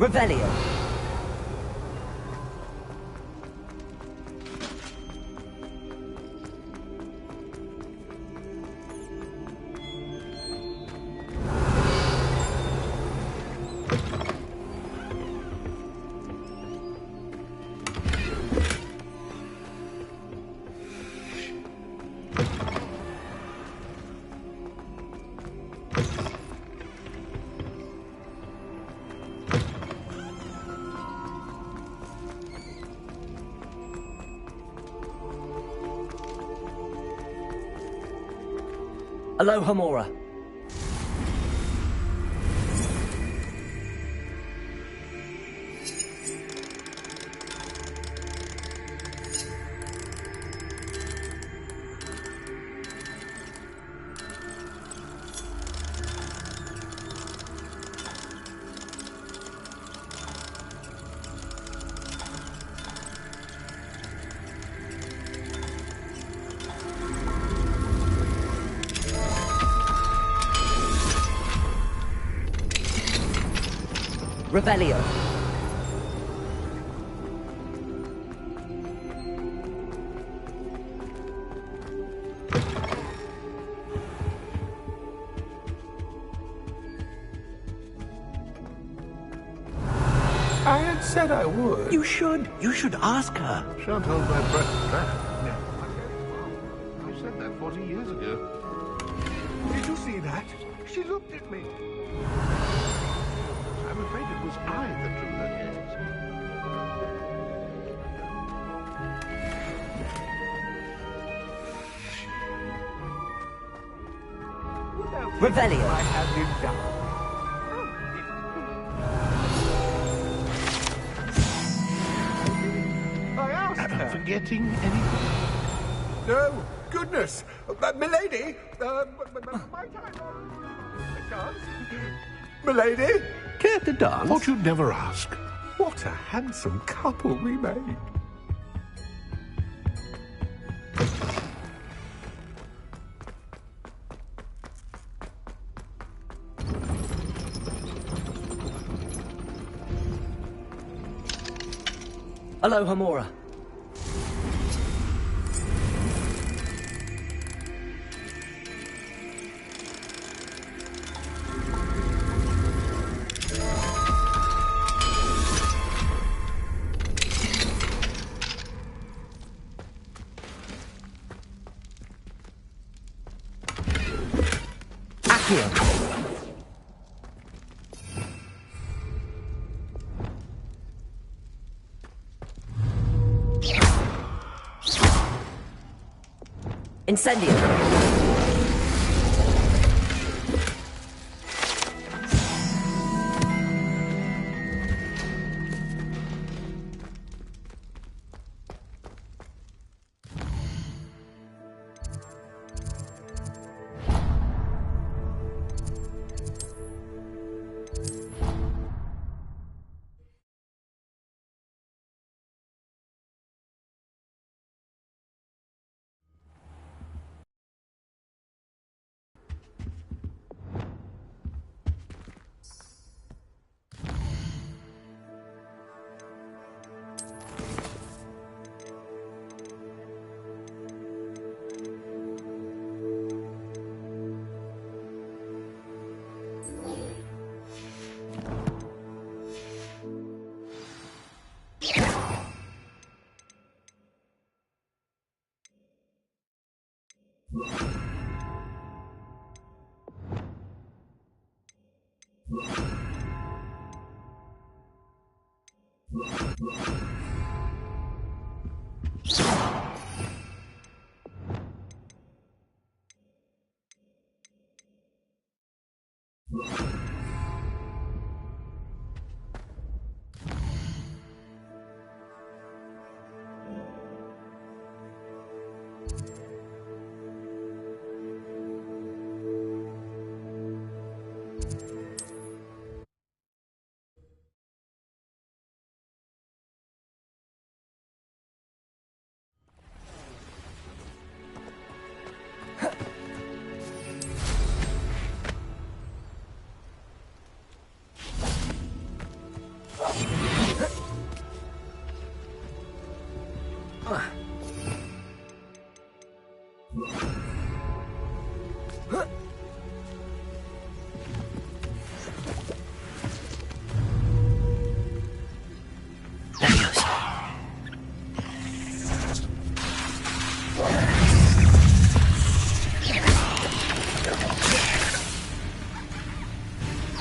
Revelio. Aloha Mora. Revelio. I had said I would. You should. You should ask her. Shan't hold my breath for that. I said that 40 years ago. Did you see that? She looked at me. I'm afraid it was I that drew her gaze. Revelio. I had him down. I asked her. Forgetting anything? No, goodness. Milady, my time. A chance? Milady? Care to dance? Thought you'd never ask. What a handsome couple we made. Aloha Mora. Incendio.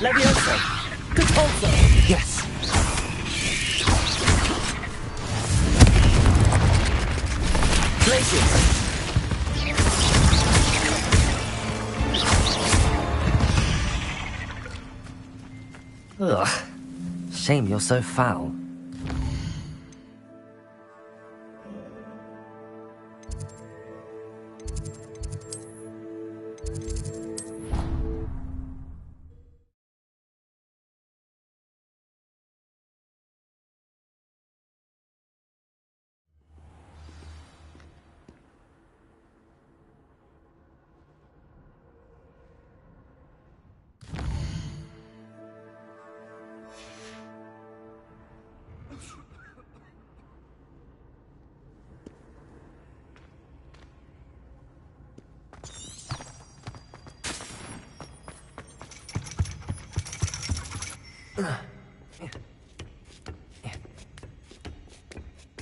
Leviosa! Control! Yes. Glacius! Ugh. Shame you're so foul.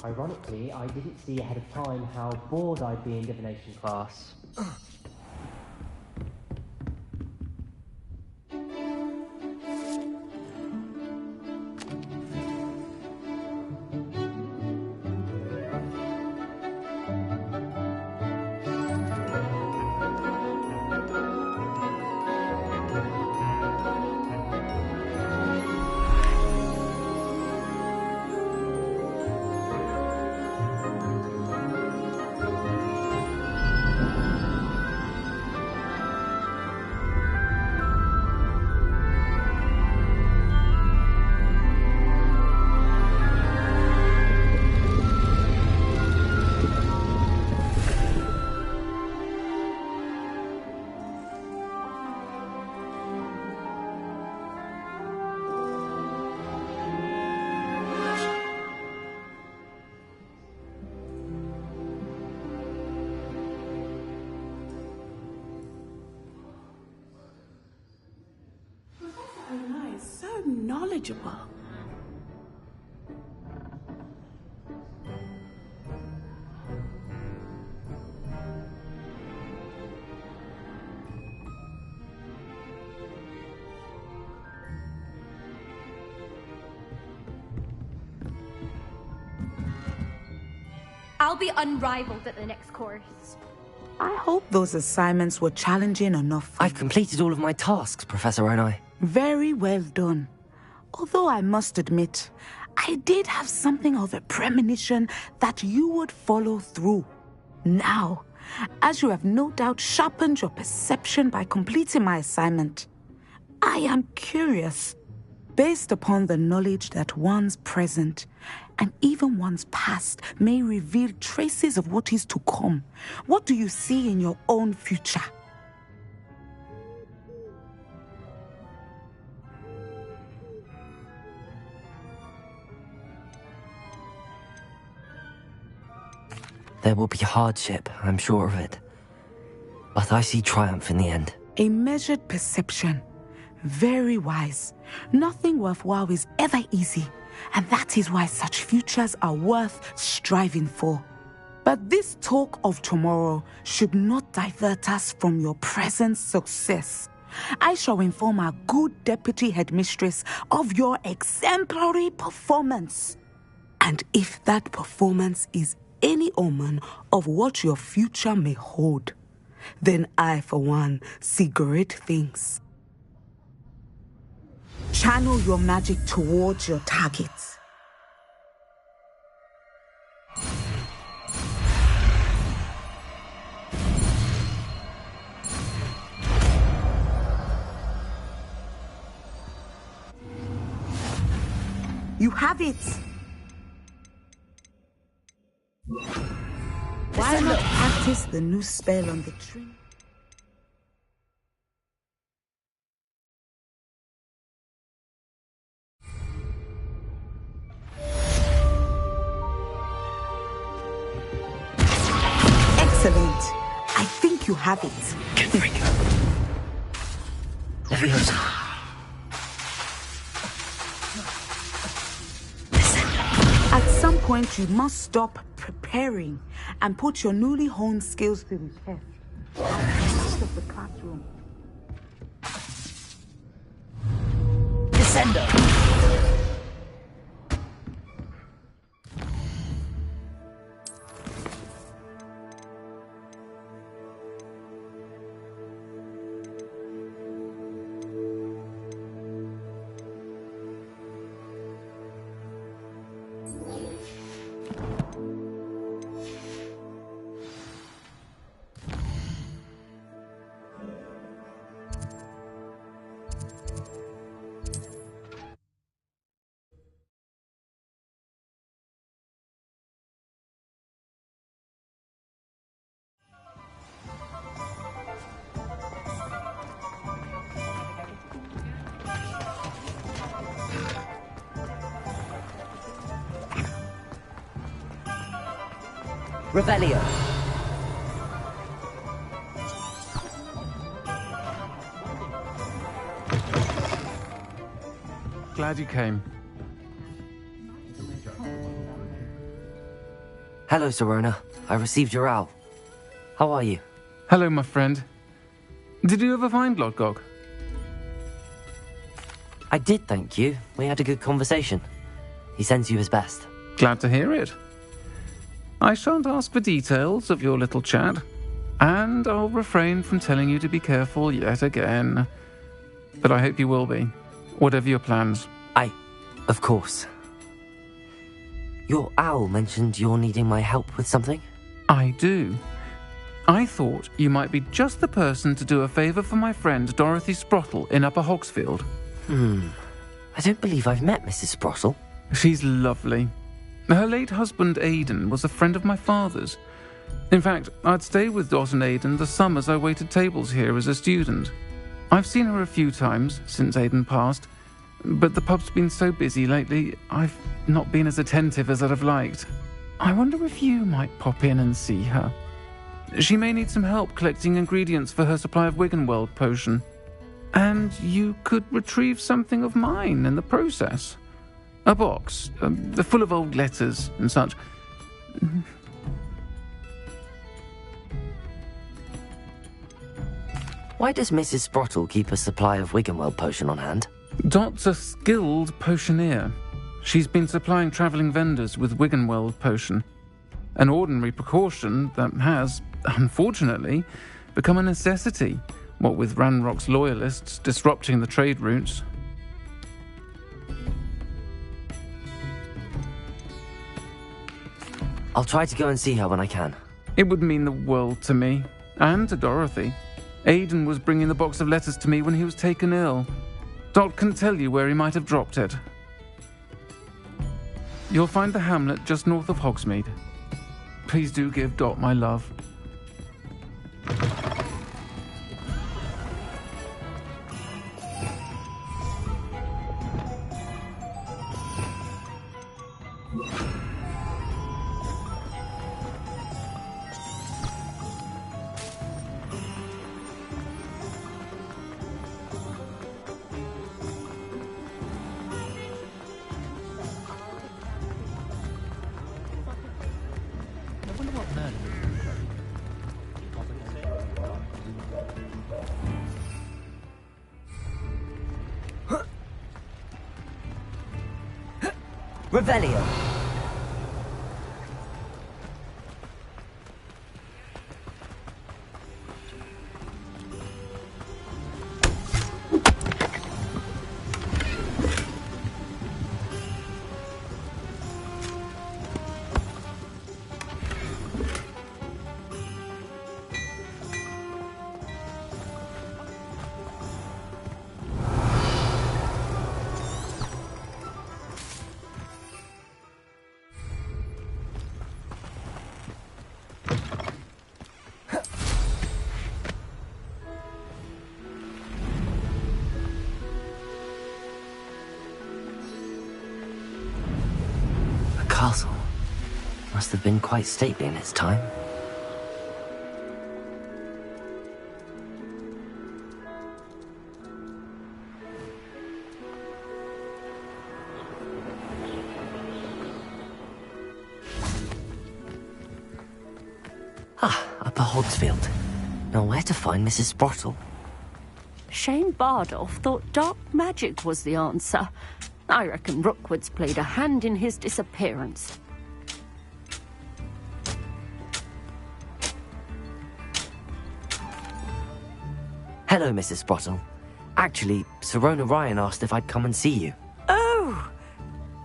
Ironically, I didn't see ahead of time how bored I'd be in divination class. So knowledgeable. I'll be unrivaled at the next course. I hope those assignments were challenging enough. I've completed all of my tasks, Professor Onai. Very well done. Although I must admit, I did have something of a premonition that you would follow through. Now, as you have no doubt sharpened your perception by completing my assignment, I am curious, based upon the knowledge that one's present and even one's past may reveal traces of what is to come. What do you see in your own future? There will be hardship, I'm sure of it. But I see triumph in the end. A measured perception. Very wise. Nothing worthwhile is ever easy, and that is why such futures are worth striving for. But this talk of tomorrow should not divert us from your present success. I shall inform our good deputy headmistress of your exemplary performance. And if that performance is any omen of what your future may hold, then I, for one, see great things. Channel your magic towards your targets. You have it! Why not practice the new spell on the tree? Excellent. I think you have it. At some point, you must stop preparing and put your newly honed skills to the test. Out of the classroom. Descender! Revelio. Glad you came. Hello, Serona. I received your owl. How are you? Hello, my friend. Did you ever find Lodgok? I did, thank you. We had a good conversation. He sends you his best. Glad to hear it. I shan't ask for details of your little chat, and I'll refrain from telling you to be careful yet again. But I hope you will be, whatever your plans. Of course. Your owl mentioned you're needing my help with something? I do. I thought you might be just the person to do a favour for my friend Dorothy Sprottle in Upper Hogsfield. I don't believe I've met Mrs. Sprottle. She's lovely. Her late husband Aidan was a friend of my father's. In fact, I'd stay with Dot and Aidan the summers I waited tables here as a student. I've seen her a few times since Aidan passed, but the pub's been so busy lately, I've not been as attentive as I'd have liked. I wonder if you might pop in and see her. She may need some help collecting ingredients for her supply of Wiggenweld potion. And you could retrieve something of mine in the process. A box, full of old letters and such. Why does Mrs. Sprottle keep a supply of Wiggenweld potion on hand? Dot's a skilled potioneer. She's been supplying travelling vendors with Wiggenweld potion. An ordinary precaution that has, unfortunately, become a necessity, what with Ranrock's loyalists disrupting the trade routes. I'll try to go and see her when I can. It would mean the world to me, and to Dorothy. Aidan was bringing the box of letters to me when he was taken ill. Dot can tell you where he might have dropped it. You'll find the hamlet just north of Hogsmeade. Please do give Dot my love. Revelio. castle. Must have been quite stately in its time. Upper Hogsfield. Now where to find Mrs. Sprottle? Shane Bardolph thought dark magic was the answer. I reckon Rookwood's played a hand in his disappearance. Hello, Mrs. Sprottle. Actually, Sirona Ryan asked if I'd come and see you. Oh,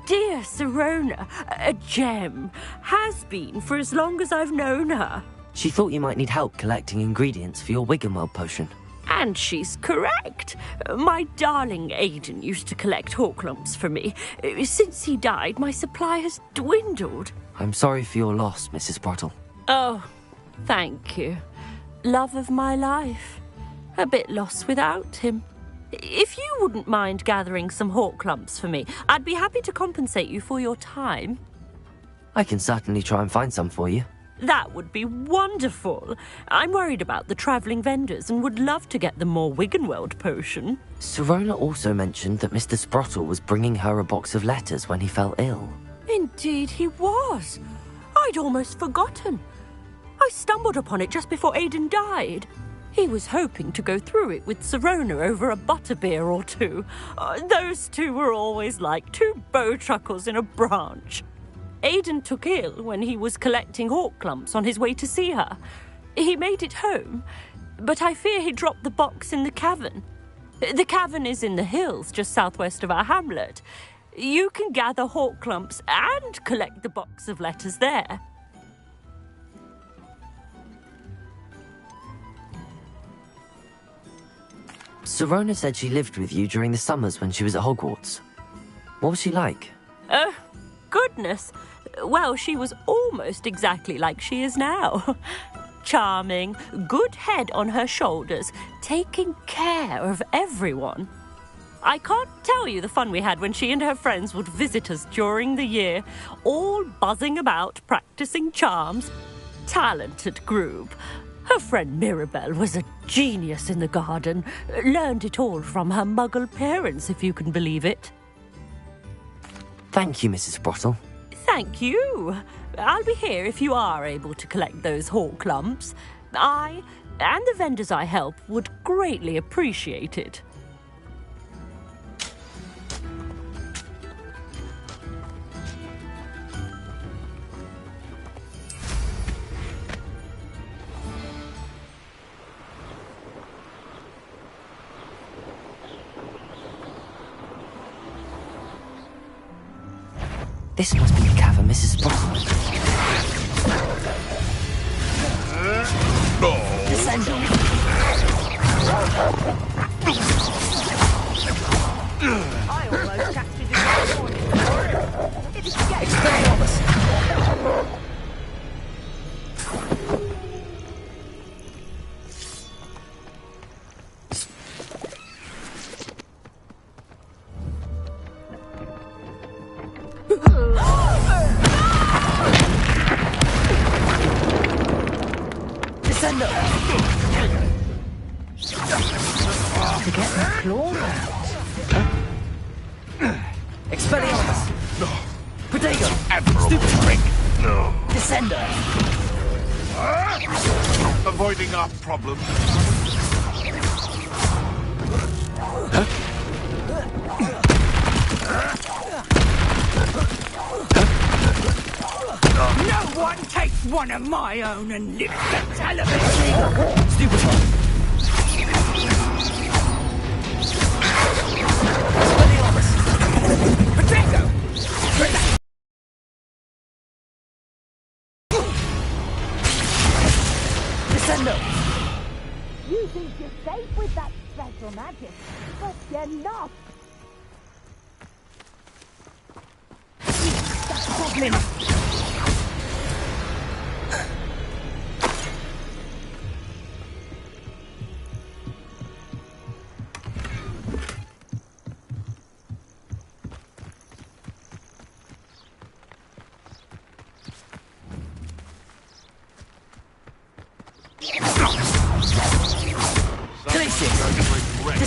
dear Sirona, a gem. Has been for as long as I've known her. She thought you might need help collecting ingredients for your Wiggenweld potion. And she's correct. My darling Aidan used to collect Horklumps for me. Since he died, my supply has dwindled. I'm sorry for your loss, Mrs. Sprottle. Oh, thank you. Love of my life. A bit lost without him. If you wouldn't mind gathering some Horklumps for me, I'd be happy to compensate you for your time. I can certainly try and find some for you. That would be wonderful. I'm worried about the travelling vendors and would love to get them more Wiggenweld potion. Sirona also mentioned that Mr. Sprottle was bringing her a box of letters when he fell ill. Indeed he was. I'd almost forgotten. I stumbled upon it just before Aidan died. He was hoping to go through it with Sirona over a butterbeer or two. Those two were always like two bowtruckles in a branch. Aidan took ill when he was collecting Horklumps on his way to see her. He made it home, but I fear he dropped the box in the cavern. The cavern is in the hills just southwest of our hamlet. You can gather Horklumps and collect the box of letters there. Sirona said she lived with you during the summers when she was at Hogwarts. What was she like? Oh, goodness. Well, she was almost exactly like she is now. Charming, good head on her shoulders, taking care of everyone. I can't tell you the fun we had when she and her friends would visit us during the year, all buzzing about, practicing charms. Talented group. Her friend Mirabelle was a genius in the garden. Learned it all from her muggle parents, if you can believe it. Thank you, Mrs. Sprottle. Thank you. I'll be here if you are able to collect those Horklumps. I and the vendors I help would greatly appreciate it. This must be the cavern Mrs. Sprottle. Descending. I almost catched it this morning. It's Expelliarmus. Descendo. To get my claws out. Expelliarmus. Protego. Stupid trick. Descendo. Avoiding our problem. No one takes one of my own and lifts the television. Stupid one. Expelliarmus. Protego. Descendo. You think you're safe with that special magic, but you're not. That's a goblin.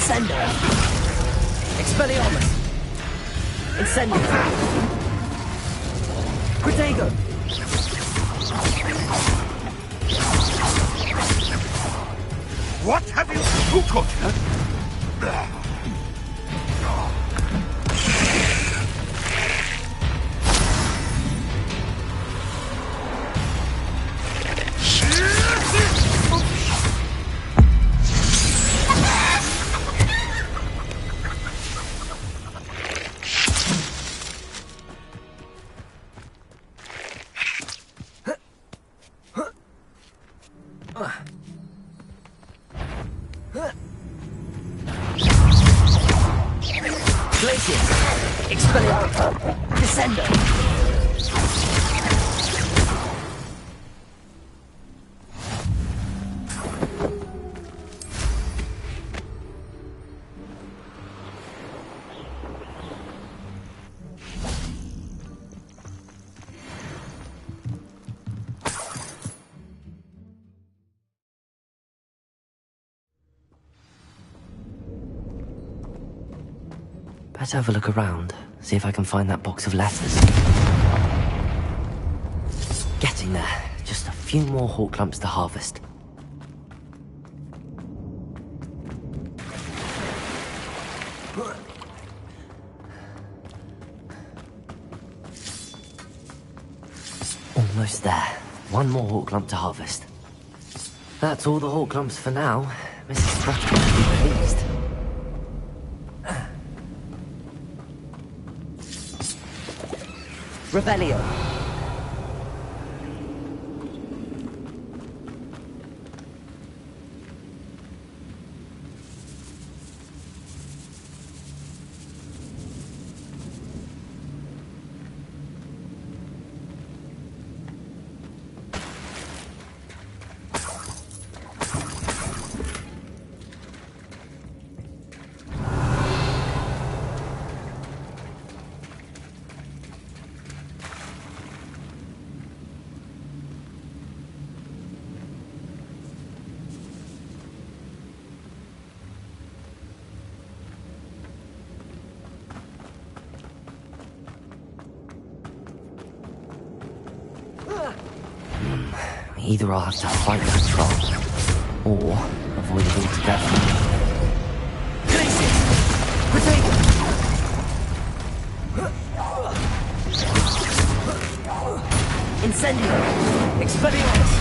Descendo! Expelliarmus! Incendio! Protego! What have you... Who took her? Better have a look around, see if I can find that box of letters. Getting there. Just a few more hawk lumps to harvest. Almost there. One more hawk lump to harvest. That's all the hawk lumps for now. Mrs. Thrush will be pleased. Revelio. Either I'll have to fight that troll, or avoid it altogether. Glacius! Protego! Incendio! Expelliarmus!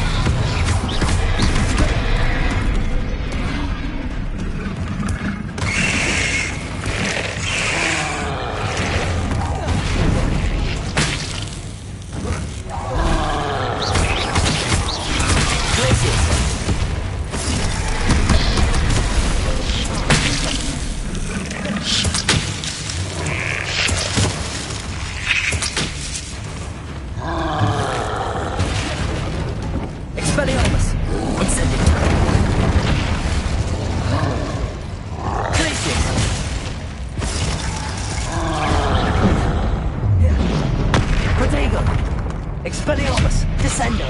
Expelliarmus! Descendo!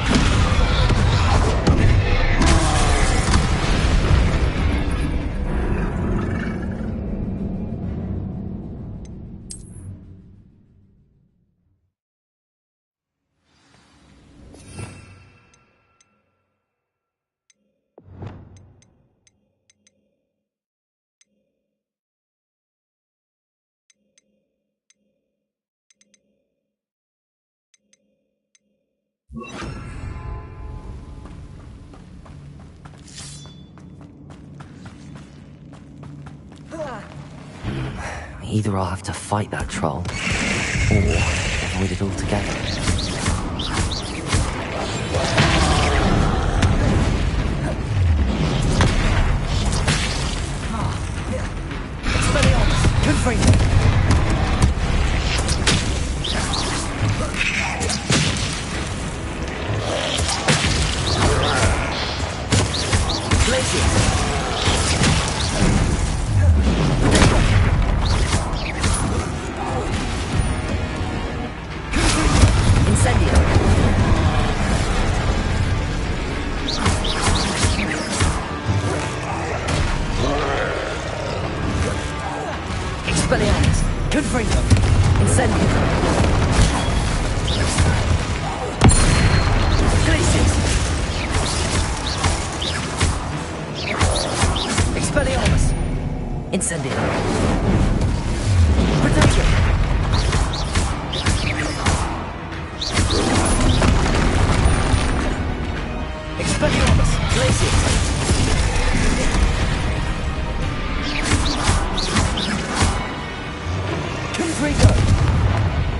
Either I'll have to fight that troll, or avoid it altogether. Expelliarmus! Confringo!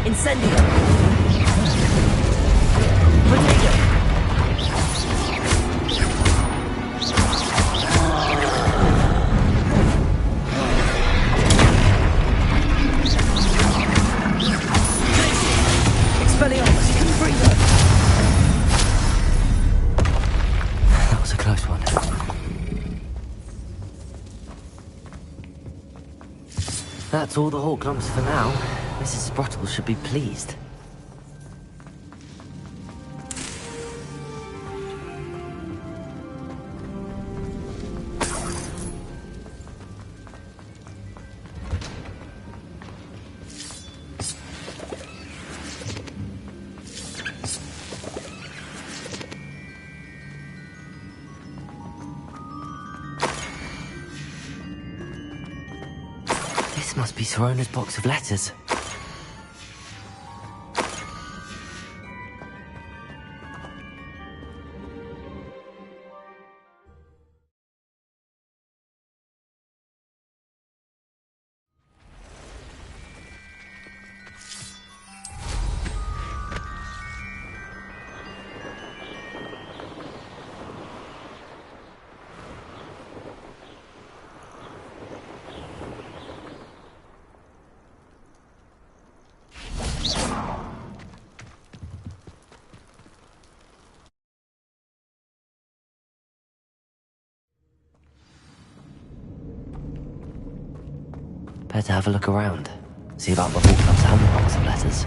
Incendio! Potato! Expelliarmus! Confringo! That was a close one. That's all the Hawk clumps for now. Mrs. Sprottle should be pleased. This must be Sorona's box of letters. Better have a look around. See about the Hawk clumps and the box of letters.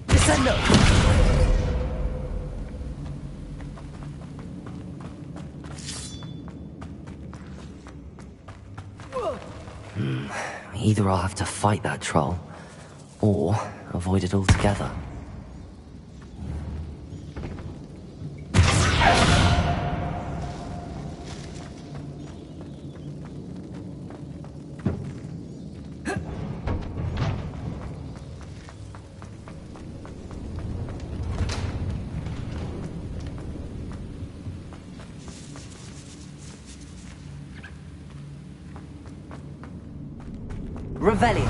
Descendo! Either I'll have to fight that troll, or avoid it altogether. Revelio.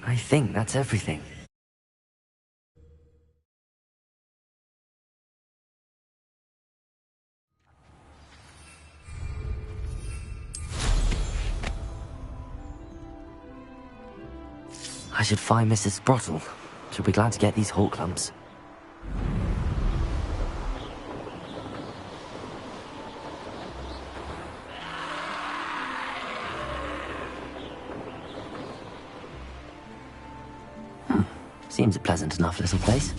I think that's everything. I should find Mrs. Sprottle. She'll be glad to get these Hawk clumps. Seems a pleasant enough little place.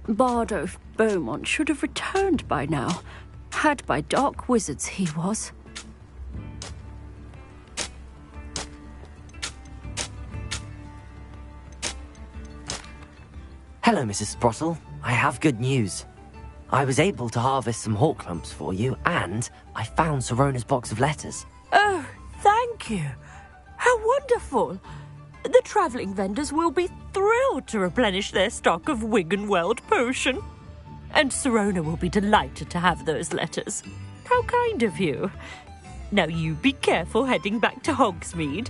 Bardo Beaumont should have returned by now. Had by dark wizards he was. Hello, Mrs. Sprottle. I have good news. I was able to harvest some Hawk clumps for you, and I found Sorona's box of letters. Oh, thank you. How wonderful. The travelling vendors will be thrilled to replenish their stock of Wiggenweld potion. And Sirona will be delighted to have those letters. How kind of you. Now you be careful heading back to Hogsmeade.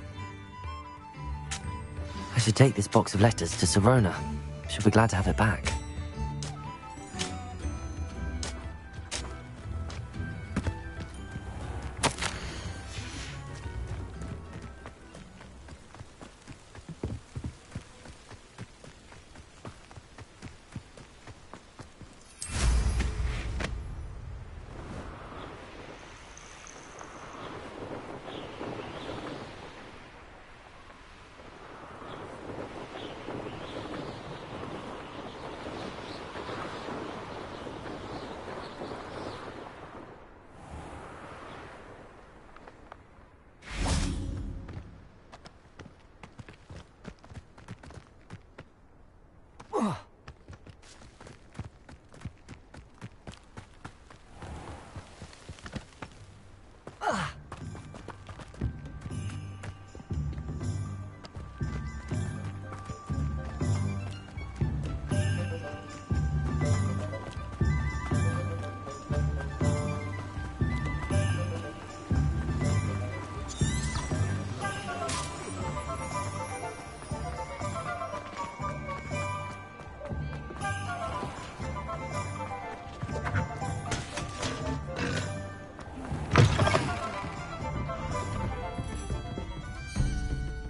I should take this box of letters to Sirona. She'll be glad to have it back.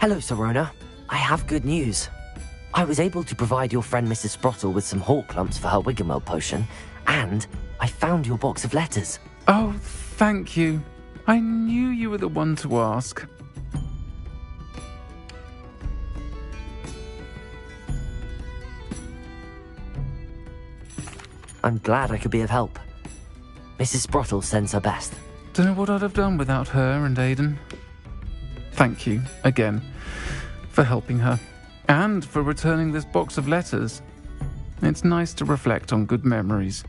Hello, Serona. I have good news. I was able to provide your friend Mrs. Sprottle with some hawk lumps for her Wiggenweld potion, and I found your box of letters. Oh, thank you. I knew you were the one to ask. I'm glad I could be of help. Mrs. Sprottle sends her best. Don't know what I'd have done without her and Aiden. Thank you, again, for helping her, and for returning this box of letters. It's nice to reflect on good memories.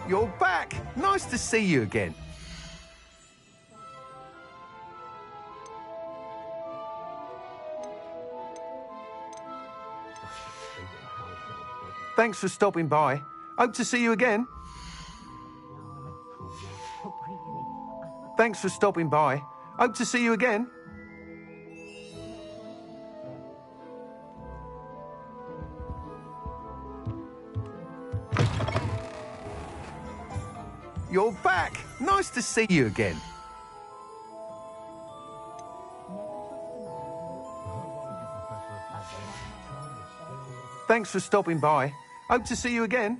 You're back! Nice to see you again. Thanks for stopping by. Hope to see you again. Thanks for stopping by. Hope to see you again. You're back! Nice to see you again. Thanks for stopping by. Hope to see you again.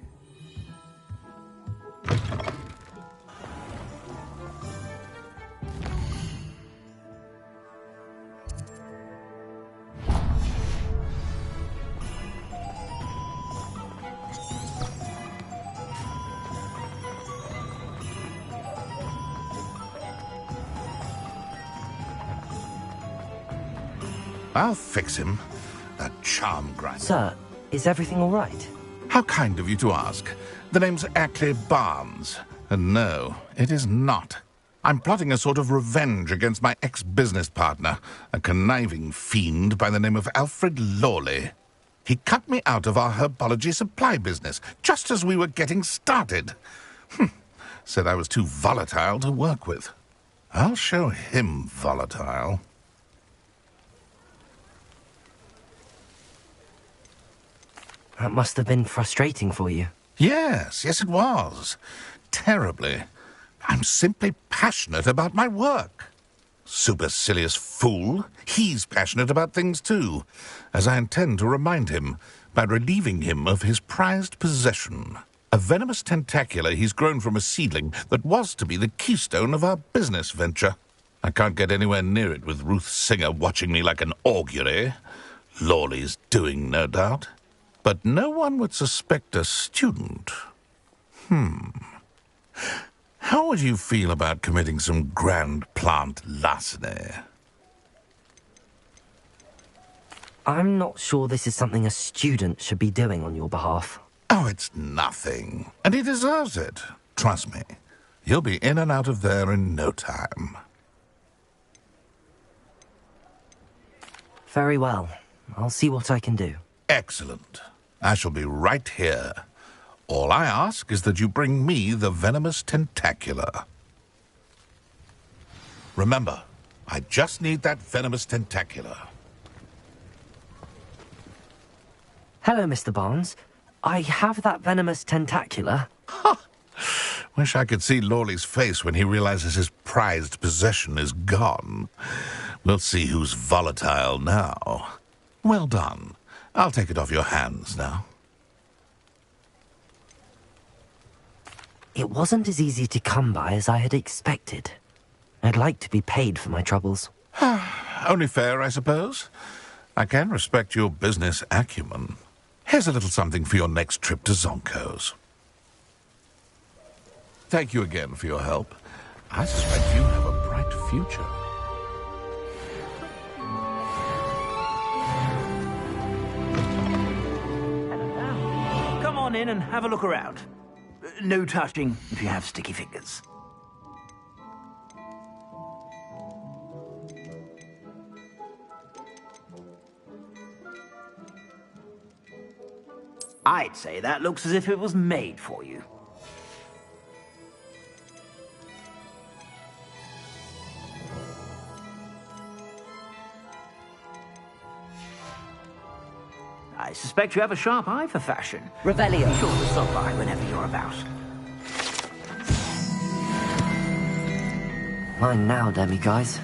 I'll fix him. That charm grinder. Sir, is everything all right? How kind of you to ask. The name's Ackley Barnes. And no, it is not. I'm plotting a sort of revenge against my ex-business partner, a conniving fiend by the name of Alfred Lawley. He cut me out of our herbology supply business, just as we were getting started. Said I was too volatile to work with. I'll show him volatile. That must have been frustrating for you. Yes, it was. Terribly. I'm simply passionate about my work. Supercilious fool. He's passionate about things too, as I intend to remind him by relieving him of his prized possession. A venomous tentacula he's grown from a seedling that was to be the keystone of our business venture. I can't get anywhere near it with Ruth Singer watching me like an augury. Lawley's doing, no doubt. But no one would suspect a student. How would you feel about committing some grand plant larceny? I'm not sure this is something a student should be doing on your behalf. Oh, it's nothing. And he deserves it. Trust me. You'll be in and out of there in no time. Very well. I'll see what I can do. Excellent. I shall be right here. All I ask is that you bring me the venomous tentacula. Remember, I just need that venomous tentacula. Hello, Mr. Barnes. I have that venomous tentacula. Wish I could see Lawley's face when he realizes his prized possession is gone. We'll see who's volatile now. Well done. I'll take it off your hands now. It wasn't as easy to come by as I had expected. I'd like to be paid for my troubles. Only fair, I suppose. I can respect your business acumen. Here's a little something for your next trip to Zonko's. Thank you again for your help. I suspect you have a bright future. Come on in and have a look around. No touching if you have sticky fingers. I'd say that looks as if it was made for you. I suspect you have a sharp eye for fashion. Revelio. Be sure to stop by whenever you're about. Mine now, demi-guys.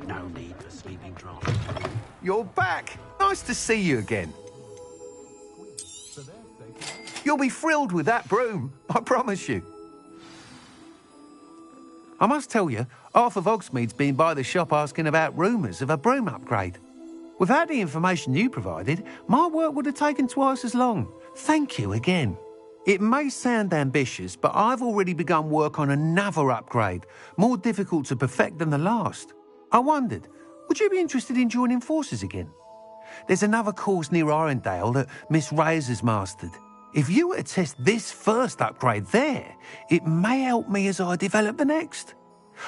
No need for sleeping draught. You're back. Nice to see you again. You'll be thrilled with that broom, I promise you. I must tell you, half of Hogsmeade's been by the shop asking about rumours of a broom upgrade. Without the information you provided, my work would have taken twice as long. Thank you again. It may sound ambitious, but I've already begun work on another upgrade, more difficult to perfect than the last. I wondered, would you be interested in joining forces again? There's another course near Irondale that Miss Reyes has mastered. If you were to test this first upgrade there, it may help me as I develop the next.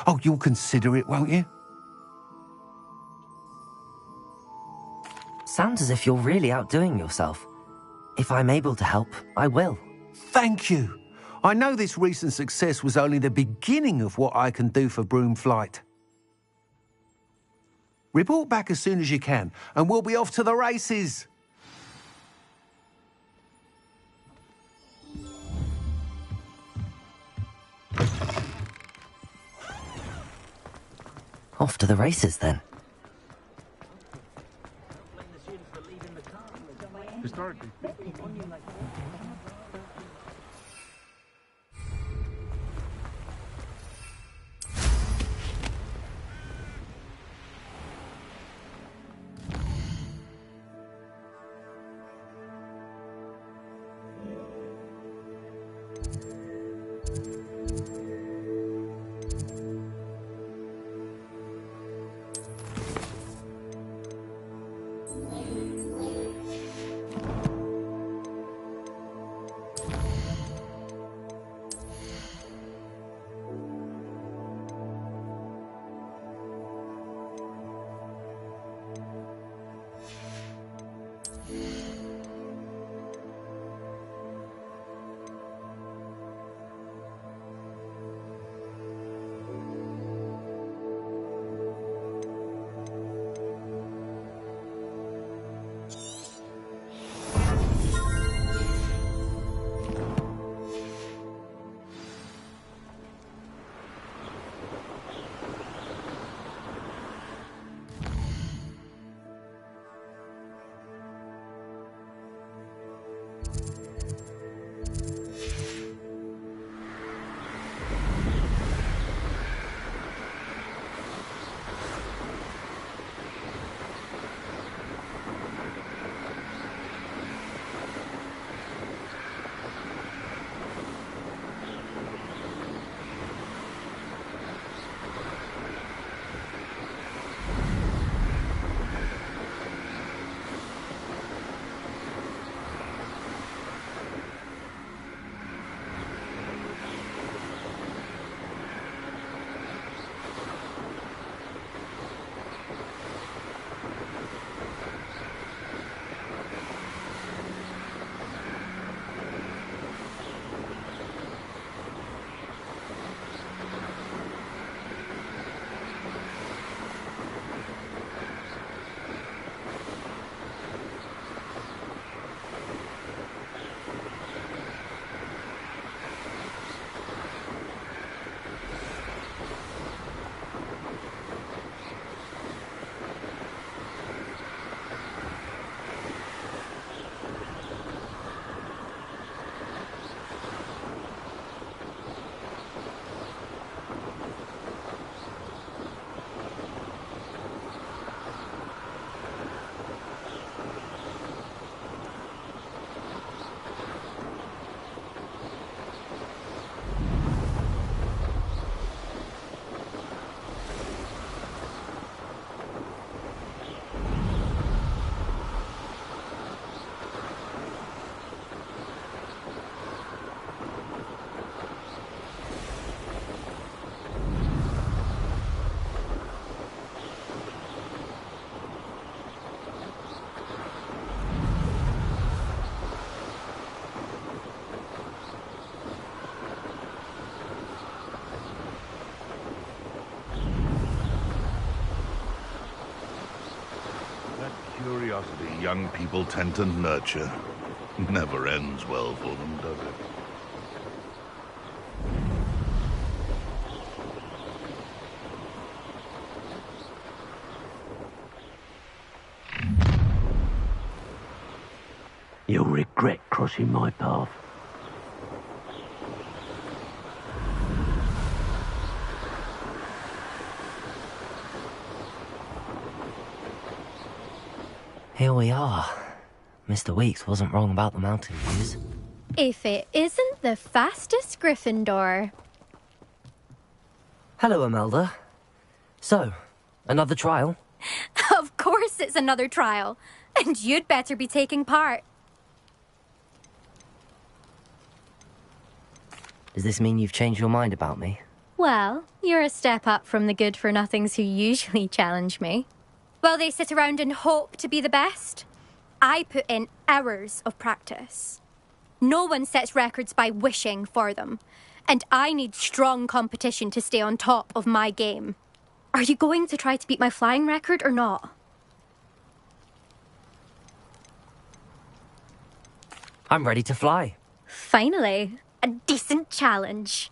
Oh, you'll consider it, won't you? Sounds as if you're really outdoing yourself. If I'm able to help, I will. Thank you. I know this recent success was only the beginning of what I can do for Broomflight. Report back as soon as you can, and we'll be off to the races. Off to the races, then. Historically. young people tend to nurture. Never ends well for them, does it? You'll regret crossing my path. Here we are. Mr. Weeks wasn't wrong about the mountain views. If it isn't the fastest Gryffindor. Hello, Imelda. So, another trial? Of course it's another trial. And you'd better be taking part. Does this mean you've changed your mind about me? Well, you're a step up from the good-for-nothings who usually challenge me. While they sit around and hope to be the best, I put in hours of practice. No one sets records by wishing for them, and I need strong competition to stay on top of my game. Are you going to try to beat my flying record or not? I'm ready to fly. Finally, a decent challenge.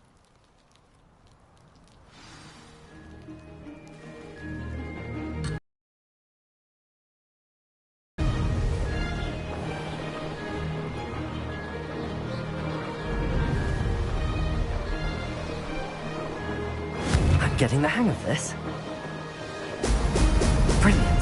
I'm getting the hang of this. Brilliant.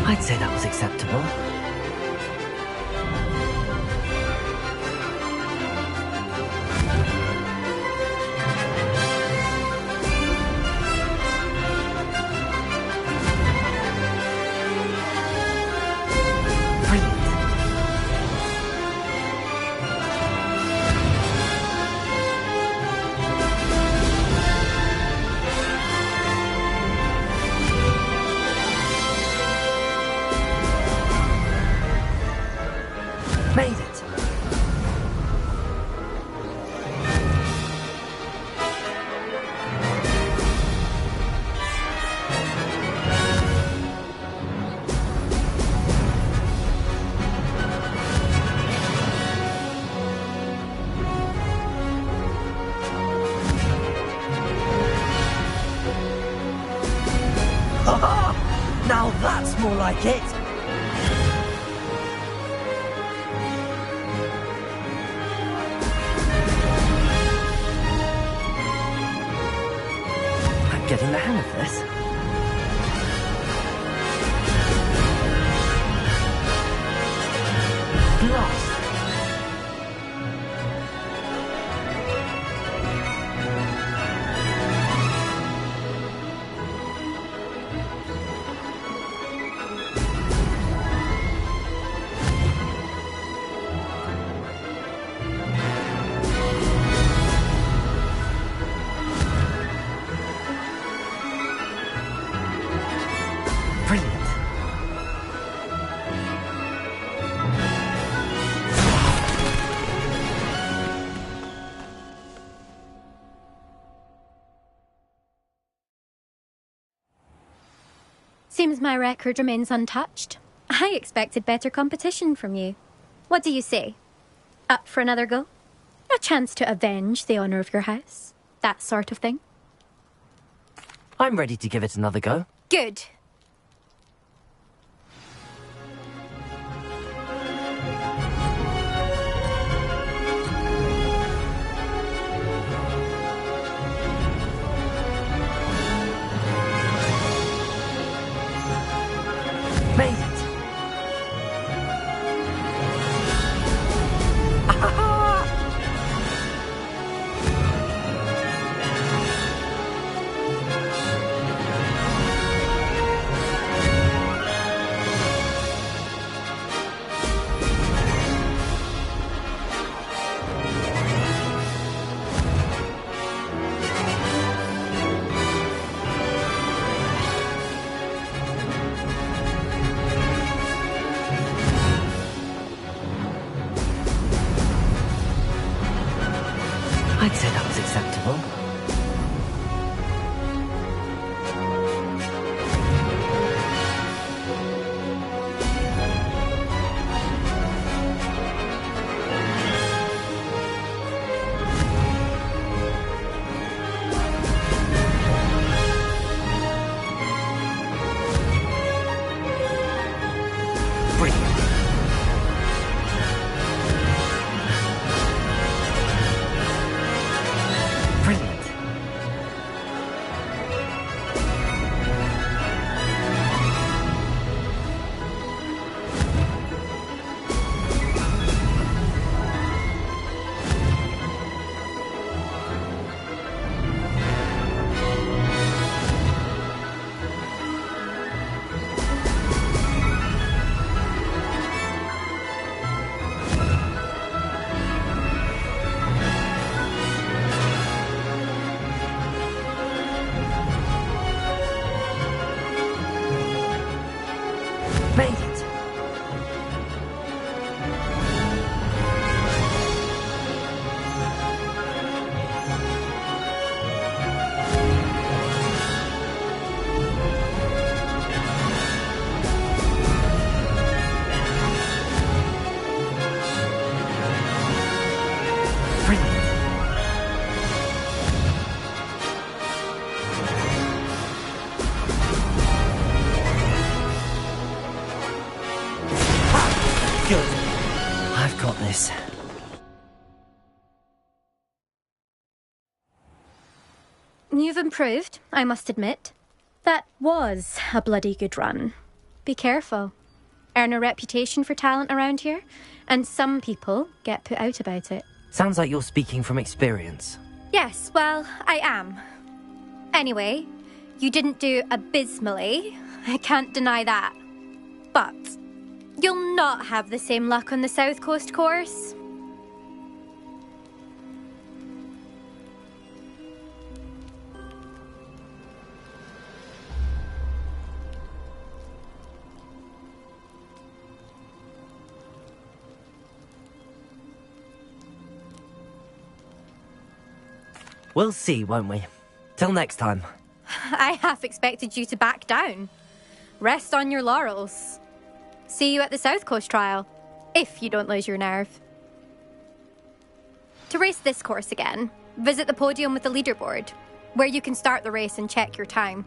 I'd say that was acceptable. Made it! Now that's more like it! Getting the hang of this. Blast! Brilliant. Seems my record remains untouched. I expected better competition from you. What do you say? Up for another go? A chance to avenge the honour of your house? That sort of thing? I'm ready to give it another go. Good. Made it! I'd say that was acceptable. I've got this. You've improved, I must admit. That was a bloody good run. Be careful. Earn a reputation for talent around here, and some people get put out about it. Sounds like you're speaking from experience. Yes, well, I am. Anyway, you didn't do abysmally. I can't deny that. But you'll not have the same luck on the South Coast course. We'll see, won't we? Till next time. I half expected you to back down. Rest on your laurels. See you at the South Coast trial, if you don't lose your nerve. To race this course again, visit the podium with the leaderboard, where you can start the race and check your time.